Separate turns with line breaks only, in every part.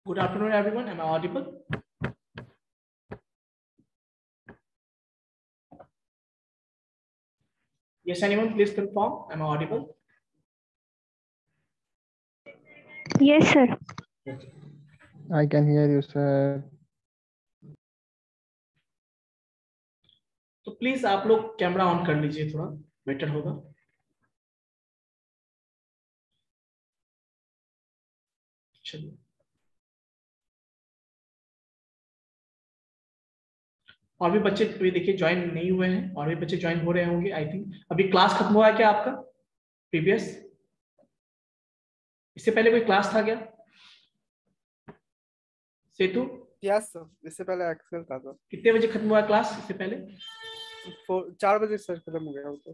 Good afternoon, everyone. Am I audible? Yes, anyone, please confirm. Am I audible?
Yes, sir.
I can hear you, sir.
तो please आप लोग camera on कर लीजिए, थोड़ा better होगा। चलिए, और भी बच्चे अभी देखिए ज्वाइन नहीं हुए हैं, और भी बच्चे ज्वाइन हो रहे होंगे आई थिंक। अभी क्लास खत्म हुआ है क्या आपका प्रीवियस? इससे पहले कोई क्लास था क्या सेतु?
यस सर, इससे पहले एक्सेल था सर।
कितने बजे खत्म हुआ क्लास इससे पहले?
4 बजे सर खत्म हो गया वो तो।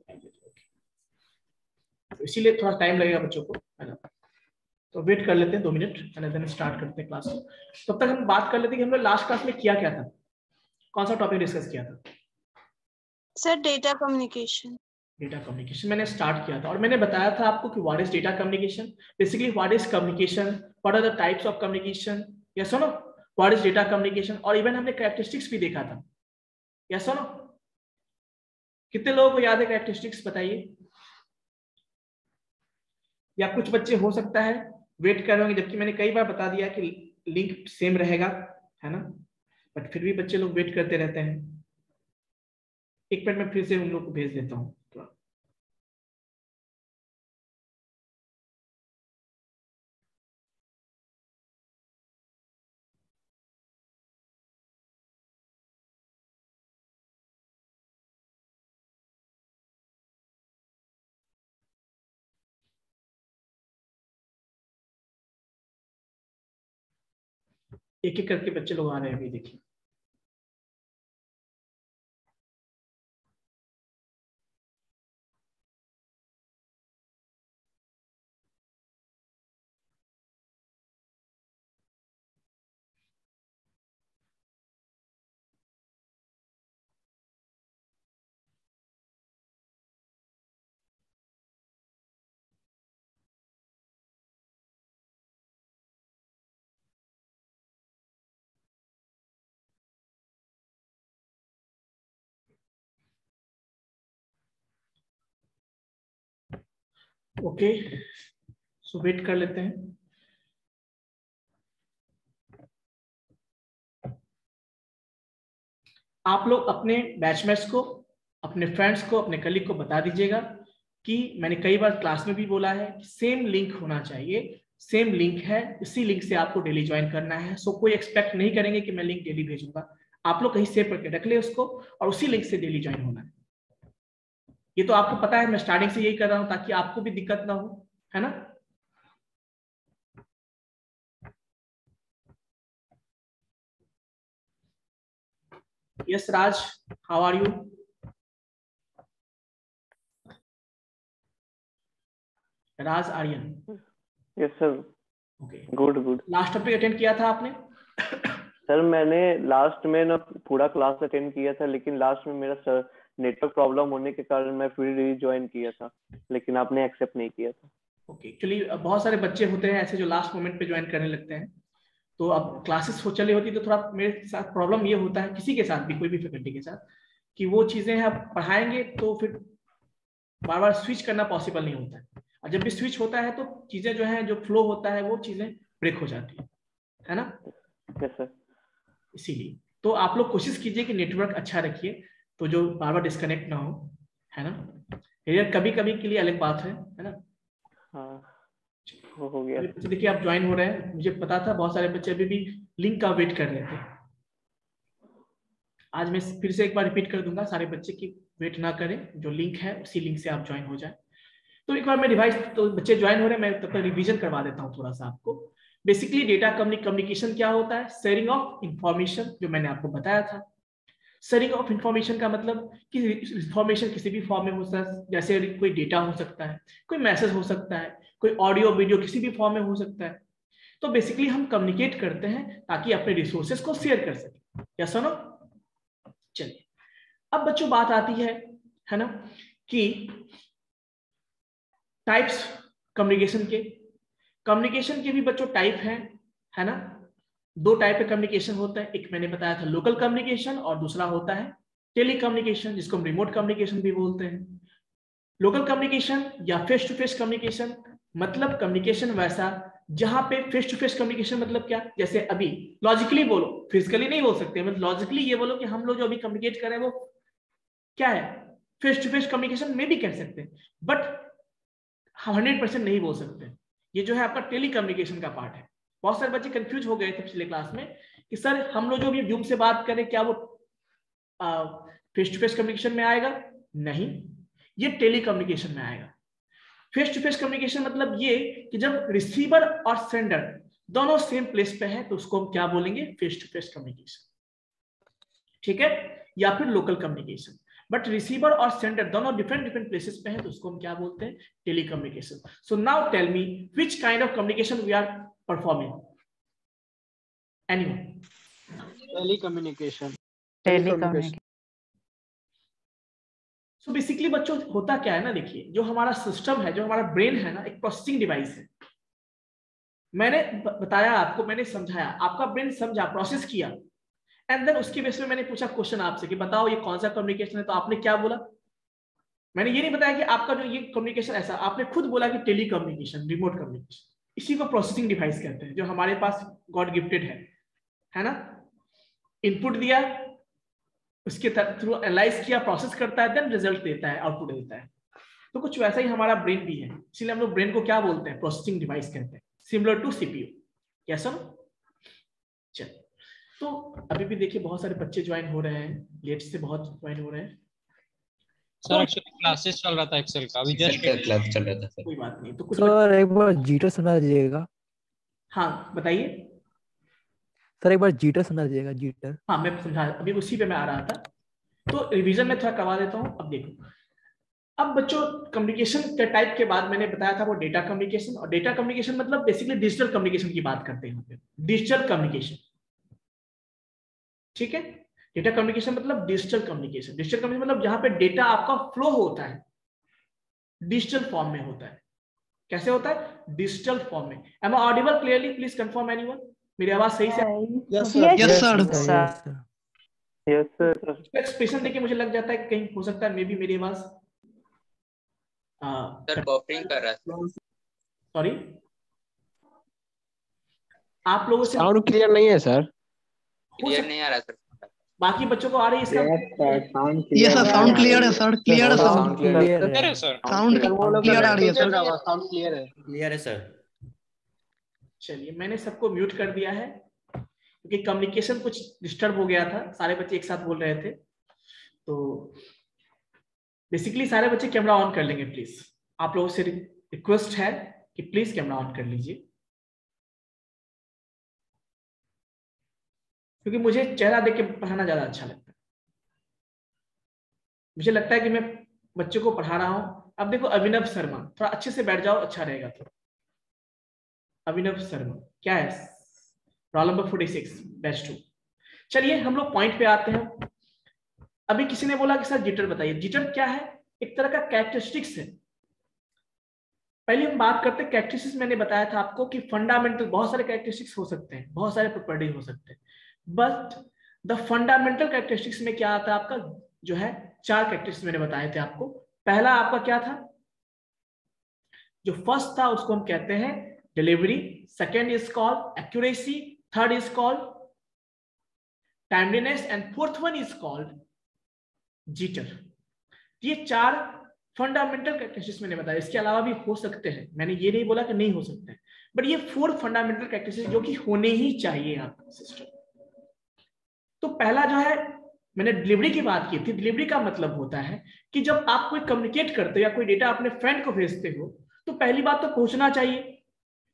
इसीलिए थोड़ा टाइम लगेगा बच्चों को, है ना। तो वेट कर लेते हैं 2 मिनट, देन स्टार्ट करते हैं क्लास। तब तक हम बात कर लेते हैं कि हम लोग लास्ट क्लास में किया क्या था, कौन सा टॉपिक डिस्कस किया था?
Sir data communication.
Data communication मैंने स्टार्ट किया था, और मैंने बताया था आपको कि what is data communication, basically what is communication, what are the types of communication, yes और no, what is data communication, और इवन हमने कैरेक्टरिस्टिक्स भी देखा था, यस और नो। कितने लोगों को याद है कैरेक्टरिस्टिक्स, बताइए। या कुछ बच्चे हो सकता है वेट कर रहे होंगे, जबकि मैंने कई बार बता दिया कि लिंक सेम रहेगा, है ना, बट फिर भी बच्चे लोग वेट करते रहते हैं। एक मिनट में फिर से उन लोग को भेज देता हूँ। एक एक करके बच्चे लोग आ रहे हैं अभी, देखिए। ओके, सो वेट कर लेते हैं। आप लोग अपने बैचमेट्स को, अपने फ्रेंड्स को, अपने कलीग को बता दीजिएगा कि मैंने कई बार क्लास में भी बोला है कि सेम लिंक होना चाहिए, सेम लिंक है, इसी लिंक से आपको डेली ज्वाइन करना है। सो कोई एक्सपेक्ट नहीं करेंगे कि मैं लिंक डेली भेजूंगा, आप लोग कहीं सेव करके रख ले उसको, और उसी लिंक से डेली ज्वाइन होना है। ये तो आपको पता है, मैं स्टार्टिंग से यही कर रहा हूं ताकि आपको भी दिक्कत ना हो, है ना। Yes Raj, how are you? Raj Aryan.
Yes sir.
Okay,
good good.
Last topic attend किया था आपने?
सर मैंने लास्ट में ना पूरा क्लास अटेंड किया था, लेकिन लास्ट में मेरा सर नेटवर्क प्रॉब्लम होने के कारण मैं फिर रीजॉइन किया था, लेकिन आपने एक्सेप्ट नहीं किया था।
ओके, एक्चुअली बहुत सारे बच्चे होते हैं ऐसे जो लास्ट मोमेंट पे ज्वाइन करने लगते हैं, तो अब क्लासेस हो चली होती तो थोड़ा मेरे साथ प्रॉब्लम ये होता है, किसी के साथ भी, कोई भी फैकल्टी के साथ, कि वो चीजें हैं आप पढ़ाएंगे तो फिर बार बार स्विच करना पॉसिबल नहीं होता है, और जब भी स्विच होता है तो चीजें जो है, जो फ्लो होता है वो चीजें ब्रेक हो जाती है ना।
Yes sir.
इसीलिए तो आप लोग कोशिश कीजिए कि नेटवर्क अच्छा रखिए, तो जो बार बार डिस्कनेक्ट ना हो, है ना। ये कभी कभी के लिए अलग बात है ना।
हाँ, वो हो गया।
बच्चे देखिए आप ज्वाइन हो रहे हैं, मुझे पता था बहुत सारे बच्चे अभी भी लिंक का वेट कर रहे थे। आज मैं फिर से एक बार रिपीट कर दूंगा, सारे बच्चे की वेट ना करें, जो लिंक है उसी लिंक से आप ज्वाइन हो जाए। तो एक बार मैं रिवाइज, तो बच्चे ज्वाइन हो रहे हैं, मैं तब तक रिवीजन करवा देता हूँ थोड़ा सा आपको। बेसिकली डेटा कम्युनिकेशन क्या होता है? शेयरिंग ऑफ इंफॉर्मेशन, जो मैंने आपको बताया था। शेयरिंग ऑफ इंफॉर्मेशन का मतलब कि इंफॉर्मेशन किसी भी फॉर्म में हो सकता है, जैसे कोई डेटा हो सकता है, कोई मैसेज हो सकता है, कोई ऑडियो वीडियो किसी भी फॉर्म में हो सकता है। तो बेसिकली हम कम्युनिकेट करते हैं ताकि अपने रिसोर्सेज को शेयर कर सकें, या सुनो। चलिए, अब बच्चों बात आती है ना, कि टाइप्स कम्युनिकेशन के भी बच्चों टाइप है ना। दो टाइप के कम्युनिकेशन होता है, एक मैंने बताया था लोकल कम्युनिकेशन और दूसरा होता है टेली कम्युनिकेशन, जिसको हम रिमोट कम्युनिकेशन भी बोलते हैं। लोकल कम्युनिकेशन या फेस टू फेस कम्युनिकेशन मतलब कम्युनिकेशन वैसा जहां पे फेस टू फेस कम्युनिकेशन मतलब क्या, जैसे अभी लॉजिकली बोलो, फिजिकली नहीं बोल सकते, मतलब लॉजिकली ये बोलो कि हम लोग जो अभी कम्युनिकेट कर रहे हैं वो क्या है, फेस टू फेस कम्युनिकेशन में भी कह सकते हैं, बट 100% नहीं बोल सकते। ये जो है आपका टेली कम्युनिकेशन का पार्ट है। बहुत सारे बच्चे कंफ्यूज हो गए थे पिछले क्लास में कि सर हम लोग जो अभी जूम से बात करें क्या वो फेस टू फेस कम्युनिकेशन में आएगा? नहीं, ये टेली कम्युनिकेशन में आएगा। फेस टू फेस कम्युनिकेशन मतलब ये कि जब रिसीवर और सेंडर दोनों सेम प्लेस पे है तो उसको हम क्या बोलेंगे, फेस टू फेस कम्युनिकेशन, ठीक है, या फिर लोकल कम्युनिकेशन। बट रिसीवर और सेंडर दोनों डिफरेंट प्लेसेस पे हैं तो उसको हम क्या बोलते हैं, tele communication. So now tell me which kind of communication we are performing, anyone?
Telecommunication.
So basically बच्चों होता क्या है ना, देखिए जो हमारा सिस्टम है, जो हमारा ब्रेन है ना, एक प्रोसेसिंग डिवाइस है। मैंने बताया आपको, मैंने समझाया, आपका ब्रेन समझा, प्रोसेस किया, एंड देन उसके बेस पे मैंने पूछा क्वेश्चन आपसे कि बताओ ये कौन सा कम्युनिकेशन है, तो आपने क्या बोला? मैंने ये नहीं बताया कि आपका जो ये कम्युनिकेशन ऐसा, आपने खुद बोला कि टेली कम्युनिकेशन, रिमोट कम्युनिकेशन। इसी को प्रोसेसिंग डिवाइस कहते हैं, जो हमारे पास गॉड गिफ्टेड है ना। इनपुट दिया, उसके थ्रू एनालाइज किया, प्रोसेस करता है, देन रिजल्ट देता है, आउटपुट देता है। तो कुछ वैसा ही हमारा ब्रेन भी है, इसलिए हम लोग ब्रेन को क्या बोलते हैं, प्रोसेसिंग डिवाइस कहते हैं, सिमिलर टू सीपीयू। कैसा? चल, तो अभी भी देखिए बहुत सारे बच्चे ज्वाइन हो रहे हैं, लेट से बहुत ज्वाइन हो रहे हैं।
सर एक्चुअली क्लासेस चल रहा था एक्सेल का, अभी जस्ट
क्लास चल रहा था सर।
कोई बात नहीं, तो कुछ
सर एक बार जीटर सुना दीजिएगा।
हाँ बताइए।
सर एक बार जीटर सुना दीजिएगा, जीटर।
हाँ मैं समझा, अभी उसी पे मैं आ रहा था, तो रिवीजन में थोड़ा करवा देता हूँ। अब देखो, अब बच्चों कम्युनिकेशन के टाइप के बाद मैंने बताया था वो डेटा कम्युनिकेशन, और डेटा कम्युनिकेशन मतलब बेसिकली डिजिटल कम्युनिकेशन की बात करते हैं, डिजिटल कम्युनिकेशन, ठीक है। डेटा कम्युनिकेशन मतलब डिजिटल कम्युनिकेशन, डिजिटल कम्युनिकेशन मतलब जहां पे डेटा आपका फ्लो होता है, डिजिटल फॉर्म में होता है। कैसे होता है? डिजिटल फॉर्म में। Am I audible clearly? Please confirm anyone, मेरी आवाज सही से?
Yes sir.
Yes sir.
Expression देखिए मुझे लग जाता है कहीं हो सकता है मे बी मेरी आवाज
सर बफरिंग कर रहा है।
सॉरी, आप लोगों से
साउंड क्लियर नहीं है सर।
क्लियर नहीं आ रहा सर।
बाकी बच्चों को आ रही है इसका?
ये सर साउंड क्लियर है सर, क्लियर है
साउंड
साउंड
क्लियर है सर,
साउंड क्लियर आ रही है सर।
साउंड क्लियर है।
क्लियर है सर।
चलिए मैंने सबको म्यूट कर दिया है क्योंकि कम्युनिकेशन कुछ डिस्टर्ब हो गया था, सारे बच्चे एक साथ बोल रहे थे। तो बेसिकली सारे बच्चे कैमरा ऑन कर लेंगे प्लीज, आप लोगों से रिक्वेस्ट है कि प्लीज कैमरा ऑन कर लीजिए, क्योंकि मुझे चेहरा देख के पढ़ाना ज्यादा अच्छा लगता है। मुझे लगता है कि मैं बच्चों को पढ़ा रहा हूं। अब देखो अभिनव शर्मा, थोड़ा अच्छे से बैठ जाओ, अच्छा रहेगा। तो अभिनव शर्मा क्या है, रोल नंबर 46 बैच 2। चलिए हम लोग पॉइंट पे आते हैं। अभी किसी ने बोला कि सर जिटर बताइए। जिटर क्या है? एक तरह का कैरेक्टरिस्टिक्स है। पहले हम बात करते हैं कैरेक्टरिस्टिक्स। मैंने बताया था आपको कि फंडामेंटल बहुत सारे कैरेक्टरिस्टिक्स हो सकते हैं, बहुत सारे प्रॉपर्टीज हो सकते हैं, बट द फंडामेंटल कैरेक्टरिस्टिक्स में क्या आता है आपका, जो है 4 कैरेक्टरिस्टिक्स मैंने बताए थे आपको। पहला आपका क्या था, जो फर्स्ट था उसको हम कहते हैं delivery, second is called accuracy, third is called timeliness and fourth one is called jitter. ये 4 फंडामेंटल कैरेक्टरिस्टिक्स मैंने बताया। इसके अलावा भी हो सकते हैं, मैंने ये नहीं बोला कि नहीं हो सकते हैं, बट ये 4 फंडामेंटल कैरेक्टरिस्टिक्स जो कि होने ही चाहिए आपका सिस्टम। तो पहला जो है, मैंने डिलीवरी की बात की थी। डिलीवरी का मतलब होता है कि जब आप कोई कम्युनिकेट करते हो या कोई डेटा अपने फ्रेंड को भेजते हो, तो पहली बात तो पहुंचना चाहिए।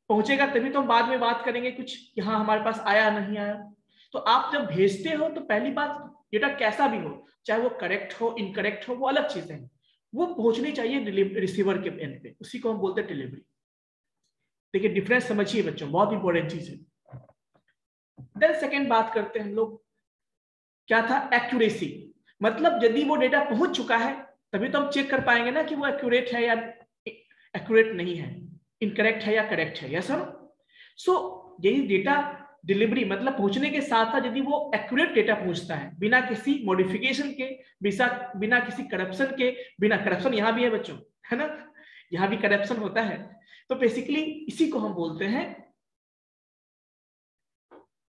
पहुंचेगा तभी तो हम बाद में बात करेंगे कुछ कि हाँ हमारे पास आया नहीं आया। तो आप जब भेजते हो तो पहली बात, डेटा कैसा भी हो, चाहे वो करेक्ट हो इनकरेक्ट हो, वो अलग चीजें हैं, वो पहुंचनी चाहिए रिसीवर के एंड पे, उसी को हम बोलते हैं डिलीवरी। देखिए डिफरेंस समझिए बच्चों, बहुत इंपॉर्टेंट चीज है। देन सेकेंड बात करते हैं हम लोग, क्या था, एक्यूरेसी। मतलब यदि वो डेटा पहुंच चुका है तभी तो हम चेक कर पाएंगे ना कि वो एक्यूरेट है या एक्यूरेट नहीं है, इनकरेक्ट है या करेक्ट है। Yes sir. सो यही डेटा डिलीवरी मतलब पहुंचने के साथ साथ यदि वो एक्यूरेट डेटा पहुंचता है बिना किसी मॉडिफिकेशन के, बिना किसी करप्शन के, बिना करप्शन यहाँ भी है बच्चों, है ना, यहाँ भी करप्शन होता है, तो बेसिकली इसी को हम बोलते हैं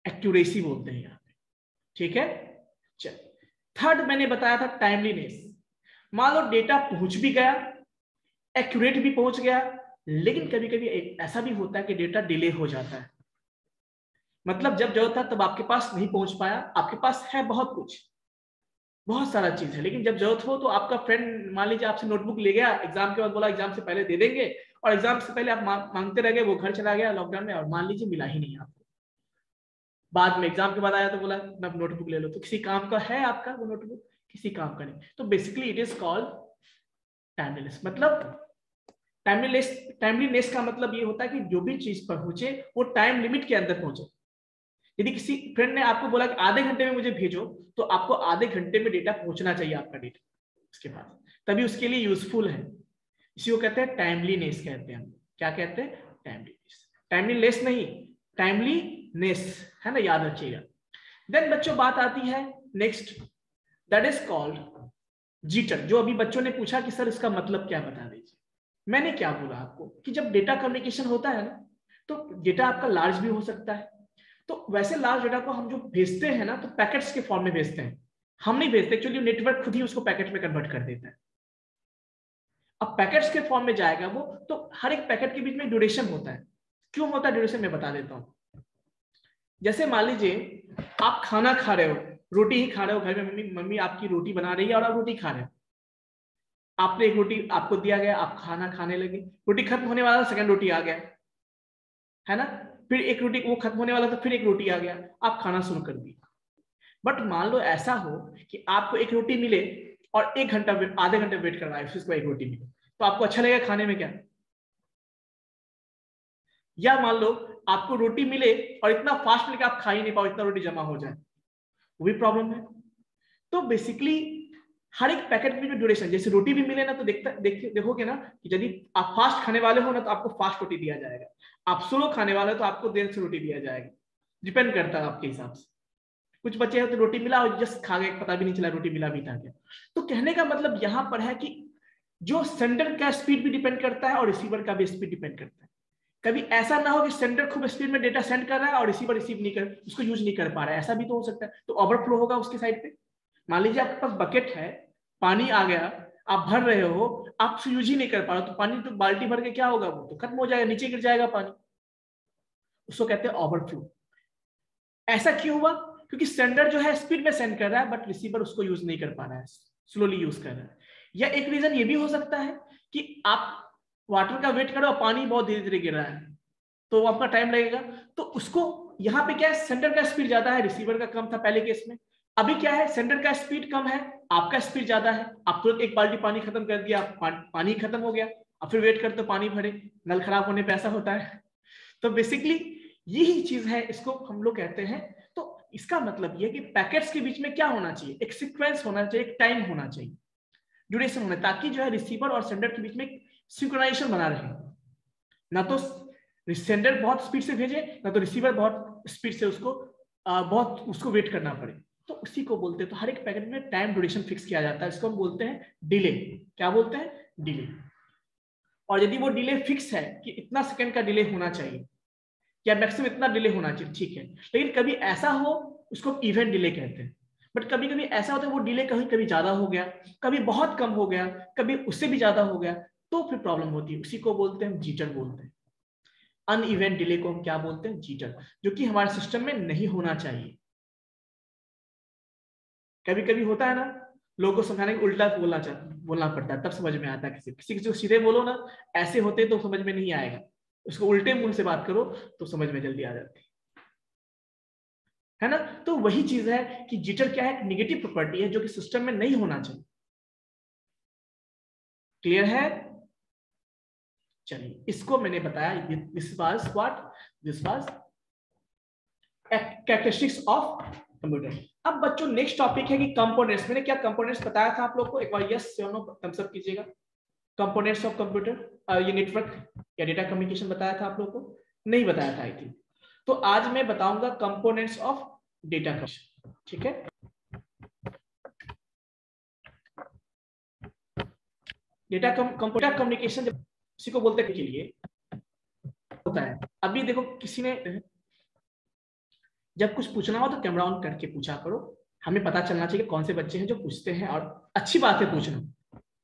एक्यूरेसी बोलते हैं यहाँ पे, ठीक है। चल, थर्ड मैंने बताया था टाइमलीनेस। मान लो डेटा पहुंच भी गया, एक्यूरेट भी पहुंच गया, लेकिन कभी कभी ऐसा भी होता है कि डेटा डिले हो जाता है, मतलब जब जरूरत था तब आपके पास नहीं पहुंच पाया, आपके पास है बहुत कुछ, बहुत सारा चीज है, लेकिन जब जरूरत हो तो आपका फ्रेंड मान लीजिए आपसे नोटबुक ले गया, एग्जाम के बाद बोला एग्जाम से पहले दे देंगे, और एग्जाम से पहले आप मांगते रह गए, वो घर चला गया लॉकडाउन में, और मान लीजिए मिला ही नहीं आपको, बाद में एग्जाम के बाद आया तो बोला मैं नोटबुक ले लो, तो किसी काम का है आपका वो नोटबुक, किसी काम का नहीं। तो basically it is called timeliness. मतलब टाइमलीनेस का मतलब ये होता है कि जो भी चीज पहुंचे वो टाइम लिमिट के अंदर पहुंचे। यदि किसी फ्रेंड ने आपको बोला कि आधे घंटे में मुझे भेजो, तो आपको आधे घंटे में डेटा पहुंचना चाहिए, आपका डेटा उसके पास, तभी उसके लिए यूजफुल है। इसी को कहते हैं टाइमलीनेस कहते हैं हम। क्या कहते हैं? टाइमलीनेस। टाइमलीनेस नहीं, टाइमलीनेस, है ना, याद रखिएगा। देन बच्चों बात आती है next, that is called jitter. जो अभी बच्चों ने पूछा कि सर इसका मतलब क्या, बता दीजिए। मैंने क्या बोला आपको कि जब डेटा कम्युनिकेशन होता है ना, तो डेटा आपका लार्ज भी हो सकता है। तो वैसे लार्ज डेटा को हम जो भेजते हैं ना, तो पैकेट्स के फॉर्म में भेजते हैं, हम नहीं भेजते, एक्चुअली नेटवर्क खुद ही उसको पैकेट में कन्वर्ट कर देता है। अब पैकेट्स के फॉर्म में जाएगा वो, तो हर एक पैकेट के बीच में ड्यूरेशन होता है। क्यों होता है ड्यूरेशन, मैं बता देता हूँ। जैसे मान लीजिए आप खाना खा रहे हो, रोटी ही खा रहे हो, घर में मम्मी आपकी रोटी बना रही है और आप रोटी खा रहे हो, आपने एक रोटी आपको दिया गया, आप खाना खाने लगे, रोटी खत्म होने वाला, सेकंड रोटी आ गया, है ना, फिर एक रोटी वो खत्म होने वाला तो फिर एक रोटी आ गया, आप खाना शुरू कर दिए। बट मान लो ऐसा हो कि आपको एक रोटी मिले और एक घंटा आधे घंटे वेट करवाए, फिर उसको एक रोटी मिले, तो आपको अच्छा लगेगा खाने में क्या? या मान लो आपको रोटी मिले और इतना फास्ट मिले कि आप खा ही नहीं पाओ, इतना रोटी जमा हो जाए, वो भी प्रॉब्लम है। तो बेसिकली हर एक पैकेट में जो ड्यूरेशन, जैसे रोटी भी मिले ना, तो देखोगे ना कि यदि आप फास्ट खाने वाले हो ना, तो आपको फास्ट रोटी दिया जाएगा, आप स्लो खाने वाले हो तो आपको देर से रोटी दिया जाएगा, डिपेंड करता है आपके हिसाब से। कुछ बच्चे हैं तो रोटी मिला और जस्ट खा गए, पता भी नहीं चला रोटी मिला भी था क्या। तो कहने का मतलब यहाँ पर है कि जो सेंडर का स्पीड भी डिपेंड करता है और रिसीवर का भी स्पीड डिपेंड करता है। कभी ऐसा ना हो कि सेंडर खूब स्पीड में डेटा सेंड कर रहा है और रिसीवर रिसीव नहीं कर, उसको यूज नहीं कर पा रहा है, ऐसा भी तो हो सकता है। तो ओवरफ्लो होगा उसके साइड पे। मान लीजिए आपके पास बकेट है, पानी आ गया, आप भर रहे हो, आप उसको यूज ही नहीं कर पा रहे, तो पानी तो बाल्टी भर के क्या होगा, वो तो खत्म हो जाएगा, नीचे गिर जाएगा पानी, उसको कहते हैं ओवरफ्लो। ऐसा क्यों हुआ? क्योंकि सेंडर जो है स्पीड में सेंड कर रहा है, बट रिसीवर उसको यूज नहीं कर पा रहा है, स्लोली यूज कर रहा है। या एक रीजन ये भी हो सकता है कि आप वाटर का वेट करो, पानी बहुत धीरे धीरे गिर रहा है, तो आपका टाइम लगेगा। तो उसको यहाँ पे क्या है, सेंडर का स्पीड ज्यादा है, रिसीवर का कम था पहले केस में। अभी क्या है, सेंडर का स्पीड कम है, आपका स्पीड ज्यादा है, आप तुरंत एक बाल्टी पानी खत्म कर दिया, पानी खत्म हो गया, अब फिर वेट करते पानी भरे, नल खराब होने पे ऐसा होता है। तो बेसिकली यही चीज है, इसको हम लोग कहते हैं। तो इसका मतलब ये कि पैकेट्स के बीच में क्या होना चाहिए, एक सीक्वेंस होना चाहिए, एक टाइम होना चाहिए, ड्यूरेशन होना, ताकि जो है रिसीवर और सेंडर के बीच में सिंक्रोनाइजेशन बना रहे। ना तो सेंडर बहुत स्पीड से भेजे, ना तो रिसीवर बहुत स्पीड से उसको वेट करना पड़े। तो उसी को बोलते हैं। तो हर एक पैकेट में टाइम ड्यूरेशन फिक्स किया जाता है, इसको हम बोलते हैं डिले। क्या बोलते हैं? डिले। और यदि वो डिले फिक्स है कि इतना सेकंड का डिले होना चाहिए या मैक्सिमम इतना डिले होना चाहिए, ठीक है। लेकिन कभी ऐसा हो, उसको इवेंट डिले कहते हैं। बट कभी कभी ऐसा होता है वो डिले कभी ज्यादा हो गया, कभी बहुत कम हो गया, कभी उससे भी ज्यादा हो गया, तो फिर प्रॉब्लम होती है। उसी को बोलते हैं जीटर बोलते हैं। अनइवेंट डिले को हम क्या बोलते हैं? जीटर, जो कि हमारे सिस्टम में नहीं होना चाहिए। कभी कभी होता है ना, लोगों को समझाने के उल्टा बोलना पड़ता है, तब समझ में आता है। किसी को सीधे बोलो ना, ऐसे होते तो समझ में नहीं आएगा, उसको उल्टे मुंह से बात करो तो समझ में जल्दी आ जाती है ना। तो वही चीज है कि जिटर क्या है, एक नेगेटिव प्रॉपर्टी है जो कि सिस्टम में नहीं होना चाहिए। क्लियर है? चलिए, इसको मैंने बताया, this was what, this was characteristics of computer. अब बच्चों नेक्स्ट टॉपिक है कि कंपोनेंट्स। मैंने क्या कंपोनेंट्स बताया था आप लोग को, एक बार यस या नो थम्स अप कीजिएगा। कंपोनेंट्स ऑफ कंप्यूटर, ये नेटवर्क या डेटा कम्युनिकेशन बताया था आप लोग को? नहीं बताया था आई थिंक। तो आज मैं बताऊंगा कंपोनेंट्स ऑफ डेटा कम्युनिकेशन, ठीक है। डेटा कम्युनिकेशन जब किसी को बोलते हैं के लिए होता है। अभी देखो किसी ने जब कुछ पूछना हो तो कैमरा ऑन करके पूछा करो, हमें पता चलना चाहिए कौन से बच्चे हैं जो पूछते हैं, और अच्छी बात है पूछना,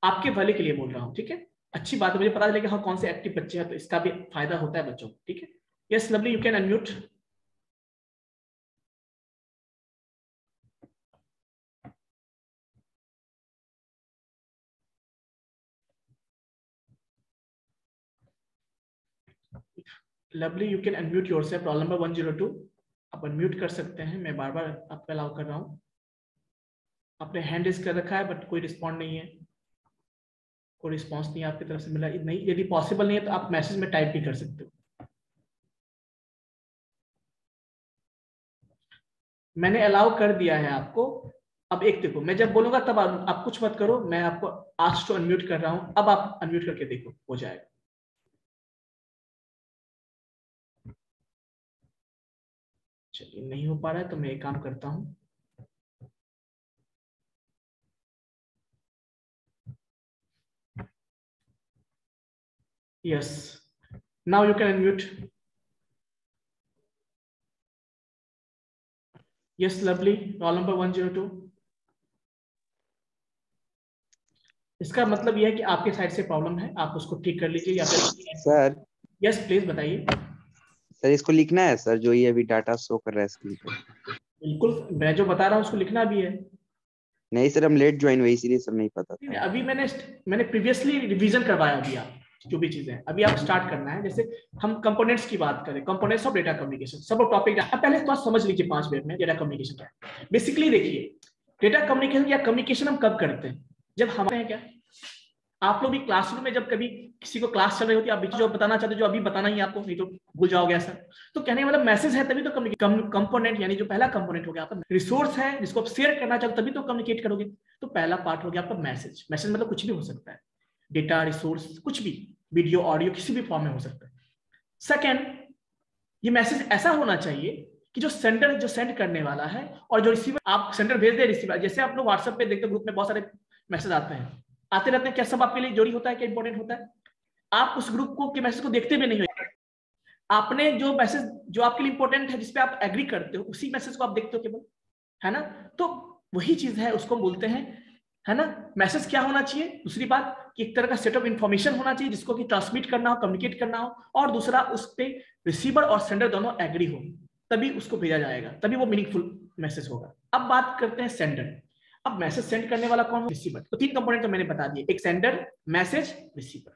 आपके भले के लिए बोल रहा हूँ, ठीक है। अच्छी बात है, मुझे पता चलेगा हाँ कौन से एक्टिव बच्चे हैं, तो इसका भी फायदा होता है बच्चों को, ठीक है। Yes lovely, you can unmute. Lovely, you can unmute yourself, roll number 102। आप अनम्यूट कर सकते हैं, मैं बार बार आपको अलाउ कर रहा हूँ। आपने हैंड रेज कर रखा है बट कोई रिस्पॉन्ड नहीं है, कोई रिस्पॉन्स नहीं आपकी तरफ से मिला नहीं। यदि पॉसिबल नहीं है तो आप मैसेज में टाइप भी कर सकते हो। मैंने अलाउ कर दिया है आपको। अब एक देखो, मैं जब बोलूंगा तब आप कुछ मत करो, मैं आपको आस्क टू अनम्यूट कर रहा हूं, अब आप अनम्यूट करके देखो, हो जाएगा। चलिए नहीं हो पा रहा है तो मैं एक काम करता हूं, yes now you can unmute. Yes lovely, roll number 102। इसका मतलब यह है कि आपके साइड से प्रॉब्लम है, आप उसको ठीक कर लीजिए या फिर
सर।
यस प्लीज बताइए।
सर इसको लिखना है सर, जो ये अभी डाटा शो कर रहा है स्क्रीन पे।
बिल्कुल, मैं जो बता रहा हूँ उसको लिखना भी है।
नहीं सर, हम लेट ज्वाइन हुए इसीलिए सर नहीं पता था।
अभी मैंने प्रीवियसली रिवीजन करवाया अभी, आप जो भी चीजें अभी आप स्टार्ट करना है। जैसे हम कंपोनेंट्स की बात करें, कंपोनेंट्स ऑफ डेटा कम्युनिकेशन, सब टॉपिक पहले तो समझ लीजिए 5 मिनट में डेटा कम्युनिकेशन क्या है। बेसिकली देखिए, डेटा कम्युनिकेशन या कम्युनिकेशन हम कब करते हैं, जब हमारे हैं क्या, आप लोग भी क्लासरूम में जब कभी किसी को क्लास चल रही होती है, आप जो बताना चाहते हो जो अभी बताना ही आपको, नहीं तो भूल जाओगे ऐसा। तो कहने मतलब मैसेज है तभी तो कंपोनेंट, यानी जो पहला कंपोनेंट हो गया आपका रिसोर्स है जिसको आप शेयर करना चाहते हो तभी तो कम्युनिकेट करोगे। तो पहला पार्ट हो गया आपका मैसेज। मैसेज मतलब कुछ भी हो सकता है, डेटा, रिसोर्स, कुछ भी, वीडियो, ऑडियो, किसी भी फॉर्म में हो सकता है। सेकेंड, ये मैसेज ऐसा होना चाहिए कि जो सेंडर, जो सेंड करने वाला है, और जो रिसीवर, आप सेंडर भेज दे रिसीवर। जैसे आप लोग व्हाट्सएप पे देखते हो, ग्रुप में बहुत सारे मैसेज आते रहते हैं, क्या सब आपके लिए जोड़ी होता है, क्या इंपॉर्टेंट होता है? आप उस ग्रुप को के मैसेज को देखते भी नहीं हो, आपने जो मैसेज जो आपके लिए इंपॉर्टेंट है, जिसपे आप एग्री करते हो, उसी मैसेज को आप देखते हो केवल, है ना। तो वही चीज है, उसको बोलते हैं, है ना। मैसेज क्या होना चाहिए, दूसरी बात कि एक तरह का सेट ऑफ इंफॉर्मेशन होना चाहिए जिसको कि ट्रांसमिट करना हो, कम्युनिकेट करना हो, और दूसरा उस पे रिसीवर और सेंडर दोनों एग्री हो, तभी उसको भेजा जाएगा, तभी वो मीनिंगफुल मैसेज होगा। अब बात करते हैं सेंडर। अब मैसेज सेंड करने वाला कौन है, रिसीवर। तो 3 कंपोनेंट तो मैंने बता दिए, एक सेंडर, मैसेज, रिसीवर।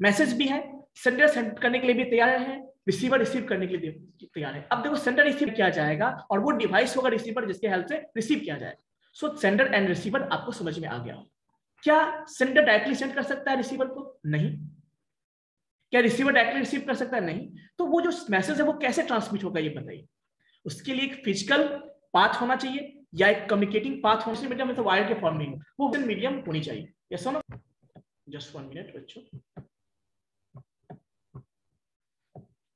मैसेज भी है, सेंडर सेंड करने के लिए भी तैयार है, रिसीवर रिसीव करने के लिए भी तैयार है। अब देखो सेंडर रिसीव किया जाएगा और वो डिवाइस होगा रिसीवर जिसके हेल्प से रिसीव किया जाएगा। सो सेंडर एंड रिसीवर आपको समझ में आ गया। क्या सेंडर डायरेक्टली सेंड कर सकता है रिसीवर को? नहीं। क्या रिसीवर डायरेक्टली रिसीव कर सकता है? नहीं। तो वो जो मैसेज है वो कैसे ट्रांसमिट होगा ये बताइए। उसके लिए एक फिजिकल पाथ होना चाहिए या एक कम्युनिकेटिंग पाथ होना चाहिए, मीडियम में तो वायर के फॉर्म में वो मीडियम होनी चाहिए। यस और नो? जस्ट 1 मिनट बच्चों,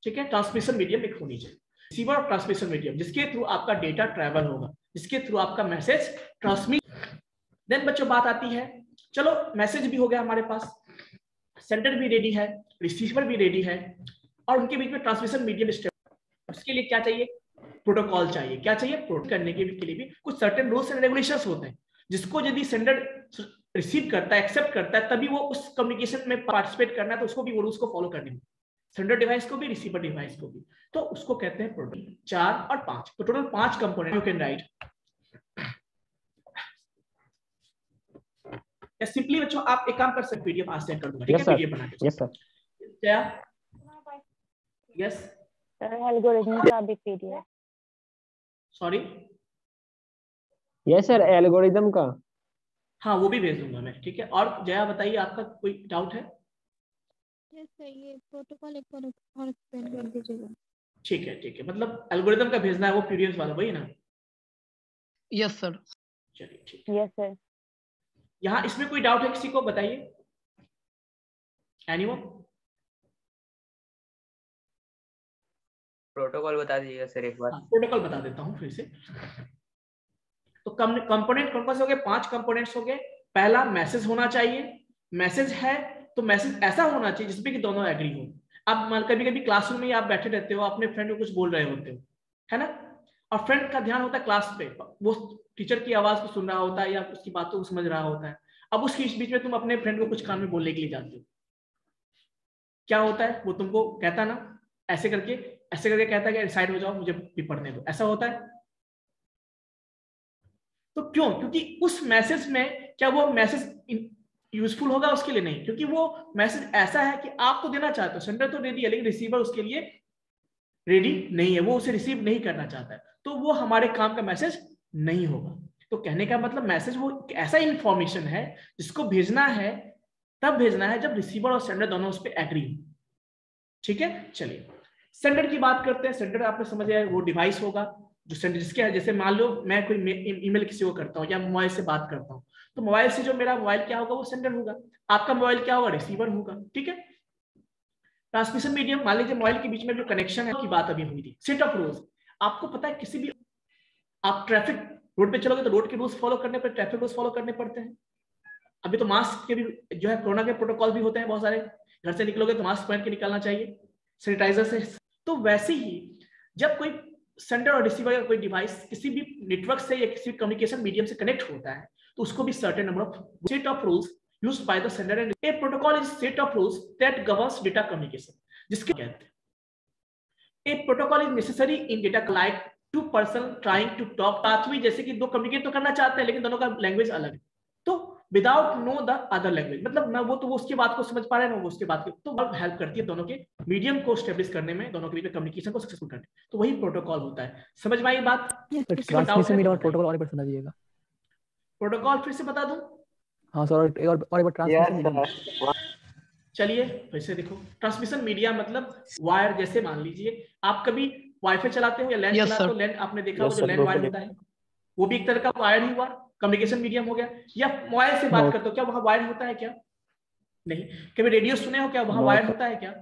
ठीक है। ट्रांसमिशन मीडियम एक होनी चाहिए, रिसीवर और ट्रांसमिशन मीडियम, जिसके थ्रू आपका डेटा ट्रैवल होगा, जिसके थ्रू आपका मैसेज ट्रांसमिट। देन बच्चों बात आती है, चलो मैसेज भी हो गया हमारे पास, सेंडर भी रेडी है, रिसीवर भी रेडी है, और उनके बीच में ट्रांसमिशन मीडियम स्टेप। उसके लिए क्या चाहिए? प्रोटोकॉल चाहिए। क्या चाहिए? प्रोटोकॉल करने के लिए भी कुछ सर्टेन रूल्स एंड रेगुलेशंस होते हैं, जिसको यदि सेंडर रिसीव करता है, एक्सेप्ट करता है, तभी वो उस कम्युनिकेशन में पार्टिसिपेट करना है, तो उसको भी वो रूल्स को फॉलो करने में, सेंडर डिवाइस को भी, रिसीवर डिवाइस को भी। तो उसको कहते हैं प्रोटोकॉल। 4 और 5, तो total 5 component you can write. या सिंपली बच्चों आप एक काम कर सकते, पीडीएफ आज सेंड कर दूंगा, ठीक है, पीडीएफ बना के।
Yes sir.
क्या? यस
सर एल्गोरिथम का भी PDF.
Sorry,
yes sir, algorithm का।
हाँ वो भी भेज दूंगा मैं, ठीक है। और जया बताइए, आपका कोई डाउट है?
यस सर, ये प्रोटोकॉल एक बार और एक्सप्लेन कर दीजिएगा।
ठीक है, ठीक है, मतलब एल्गोरिदम का भेजना है, वो पीडीएफ वाला वही ना?
Yes sir.
चलिए ठीक।
Yes sir.
यहाँ इसमें कोई डाउट है किसी को? बताइए, एनीवन?
प्रोटोकॉल बता दीजिएगा सर एक बार।
प्रोटोकॉल बता देता हूँ फिर से। तो कंपोनेंट कौन कौन से हो गए? 5 कंपोनेंट्स हो गए। पहला मैसेज होना चाहिए। मैसेज है तो मैसेज ऐसा होना चाहिए जिसमें कि दोनों एग्री हो। अब कभी कभी क्लासरूम में आप बैठे रहते हो, अपने फ्रेंड को कुछ बोल रहे होते हो, है ना, और फ्रेंड का ध्यान होता है क्लास पे, वो टीचर की आवाज को सुन रहा होता है या उसकी बातों को समझ रहा होता है। अब उसके बीच में तुम अपने फ्रेंड को कुछ कान में बोलने के लिए जाते हो, क्या होता है? वो तुमको कहता ना ऐसे करके कहता है कि साइड हो जाओ, मुझे भी पढ़ने दो, ऐसा होता है। तो क्यों? क्योंकि उस मैसेज में क्या वो मैसेज यूजफुल होगा? उसके लिए नहीं, क्योंकि वो मैसेज ऐसा है कि आप तो देना चाहते हो, सेंडर तो रेडी है, लेकिन रिसीवर उसके लिए रेडी नहीं है, वो उसे रिसीव नहीं करना चाहता है, तो वो हमारे काम का मैसेज नहीं होगा। तो कहने का मतलब मैसेज वो ऐसा इंफॉर्मेशन है जिसको भेजना है तब भेजना है जब रिसीवर और सेंडर दोनों उस पर एग्री हो। ठीक है, चलिए सेंडर की बात करते हैं। सेंडर आपने समझ लिया, वो डिवाइस होगा जो सेंडर, जिसके जैसे मान लो मैं कोई ईमेल किसी को करता हूँ या मोबाइल से बात करता हूँ, तो मोबाइल से जो मेरा मोबाइल क्या होगा वो सेंडर होगा, आपका मोबाइल क्या होगा? रिसीवर होगा। ठीक है। ट्रांसमिशन मीडियम, मान लीजिए मोबाइल के बीच में जो कनेक्शन है की बात अभी हुई थी, सेट ऑफ रूल्स। आपको पता है किसी भी आप ट्रैफिक रोड पे चलोगे तो रोड के रूल्स फॉलो करने पर ट्रैफिक रूल्स फॉलो करने पड़ते हैं। अभी तो मास्क के भी जो है कोरोना के प्रोटोकॉल भी होते हैं बहुत सारे, घर से निकलोगे तो मास्क पहन के निकलना चाहिए सैनिटाइजर से। तो वैसे ही जब कोई सेंडर और रिसीवर या कोई डिवाइस किसी भी नेटवर्क से या किसी कम्युनिकेशन मीडियम से कनेक्ट होता है तो उसको भी certain number of set of rules used by the sender and a protocol is set of rules that governs data communication, जिसके कहते हैं a protocol is necessary in data like two person trying to talk, बात हुई जैसे कि दो communicate तो करना चाहते हैं लेकिन दोनों का लैंग्वेज अलग है, तो without know the other language, मतलब ना वो तो वो उसकी बात को समझ पा रहे हैं ना वो उसके बात को, तो हेल्प करती है दोनों के मीडियम को स्टेब्लिश करने में, दोनों के बीच में कम्युनिकेशन को सक्सेसफुल करने में, तो वही प्रोटोकॉल होता है। समझ में आई बात?
ट्रांसमिशन मीडियम और प्रोटोकॉल और एक बार समझा दीजिएगा।
प्रोटोकॉल फिर से बता दूं?
हाँ सर, और एक बार ट्रांसमिशन मीडियम।
चलिए फिर से देखो, ट्रांसमिशन मीडिया मतलब वायर, जैसे मान लीजिए आप कभी वाईफाई चलाते हो या लैंड चलाते हो, लैंड आपने देखा होगा जो लैंड वायर होता है वो भी एक तरह का वायर ही हुआ, कम्युनिकेशन मीडियम हो गया। या मोबाइल से बात करते हो, क्या वहां वायर होता है? क्या नहीं। कभी रेडियो सुने हो, क्या वहां वायर होता है? क्या।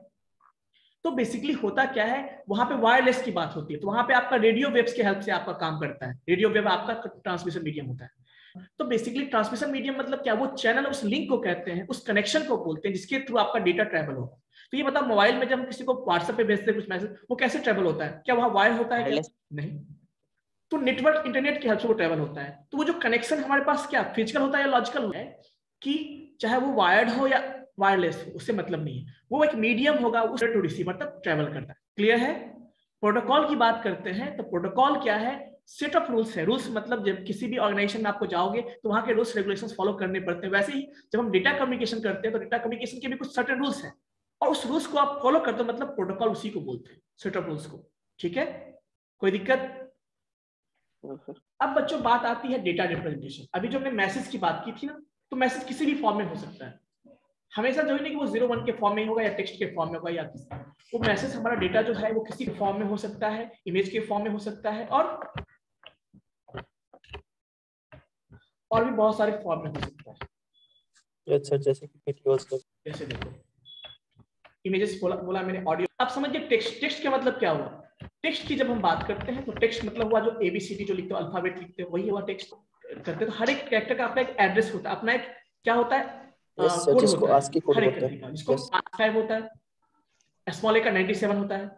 तो बेसिकली होता क्या है, वहां पे वायरलेस की बात होती है, तो वहां पे आपका रेडियो वेव्स के हेल्प से आपका काम करता है, रेडियो वेव आपका ट्रांसमिशन मीडियम होता है। तो बेसिकली ट्रांसमिशन मीडियम मतलब क्या, वो चैनल, उस लिंक को कहते हैं, उस कनेक्शन को बोलते हैं जिसके थ्रू आपका डेटा ट्रैवल होगा। तो ये बताओ, मोबाइल में जब हम किसी को व्हाट्सएप पे भेजते हैं कुछ मैसेज, वो कैसे ट्रैवल होता है? क्या वहां वायर होता है? क्या नहीं। तो नेटवर्क इंटरनेट के हेल्प से वो ट्रैवल होता है। तो वो जो कनेक्शन हमारे पास क्या फिजिकल होता है या लॉजिकल होता है, कि चाहे वो वायर्ड हो या वायरलेस हो, उससे मतलब नहीं है, वो एक मीडियम होगा, उस टू रिसीवर तक ट्रैवल करता है। क्लियर है? प्रोटोकॉल की बात करते हैं तो प्रोटोकॉल क्या है? सेट ऑफ रूल्स है। रूल्स मतलब जब किसी भी ऑर्गेनाइजेशन में आपको जाओगे तो वहां के रूल्स रेगुलेशंस फॉलो करने पड़ते हैं। वैसे ही जब हम डेटा कम्युनिकेशन करते हैं तो डेटा कम्युनिकेशन के भी कुछ सर्टेन रूल्स हैं और उस रूल्स को आप फॉलो करते हो, मतलब प्रोटोकॉल उसी को बोलते हैं, सेट ऑफ रूल्स को। ठीक है, कोई दिक्कत? अब बच्चों बात आती है डेटा रिप्रेजेंटेशन। अभी जो हमने मैसेज की बात की थी ना, तो मैसेज किसी भी फॉर्म में हो सकता है, हमेशा जो है कि वो 01 के फॉर्म में होगा या टेक्स्ट के फॉर्म में होगा, या वो मैसेज हमारा डेटा जो है वो किसी फॉर्म में हो सकता है, इमेज के फॉर्म में हो सकता है, और भी बहुत सारे फॉर्म में हो सकता है।
अच्छा, जैसे कि वीडियोस,
जैसे देखो इमेजेस बोला मैंने, ऑडियो। अब समझिए टेक्स्ट का मतलब क्या हुआ। टेक्स्ट की जब हम बात करते हैं तो टेक्स्ट मतलब हुआ जो ABCD जो लिखते हो, अल्फाबेट लिखते हो, वही हुआ टेक्स्ट करते हैं। तो हर एक कैरेक्टर का अपना एक एड्रेस होता है, अपना एक क्या होता है, कोड होता है, हर एक कैरेक्टर का, जिसको आर्काइव होता है, स्मॉल ए का 97 होता है।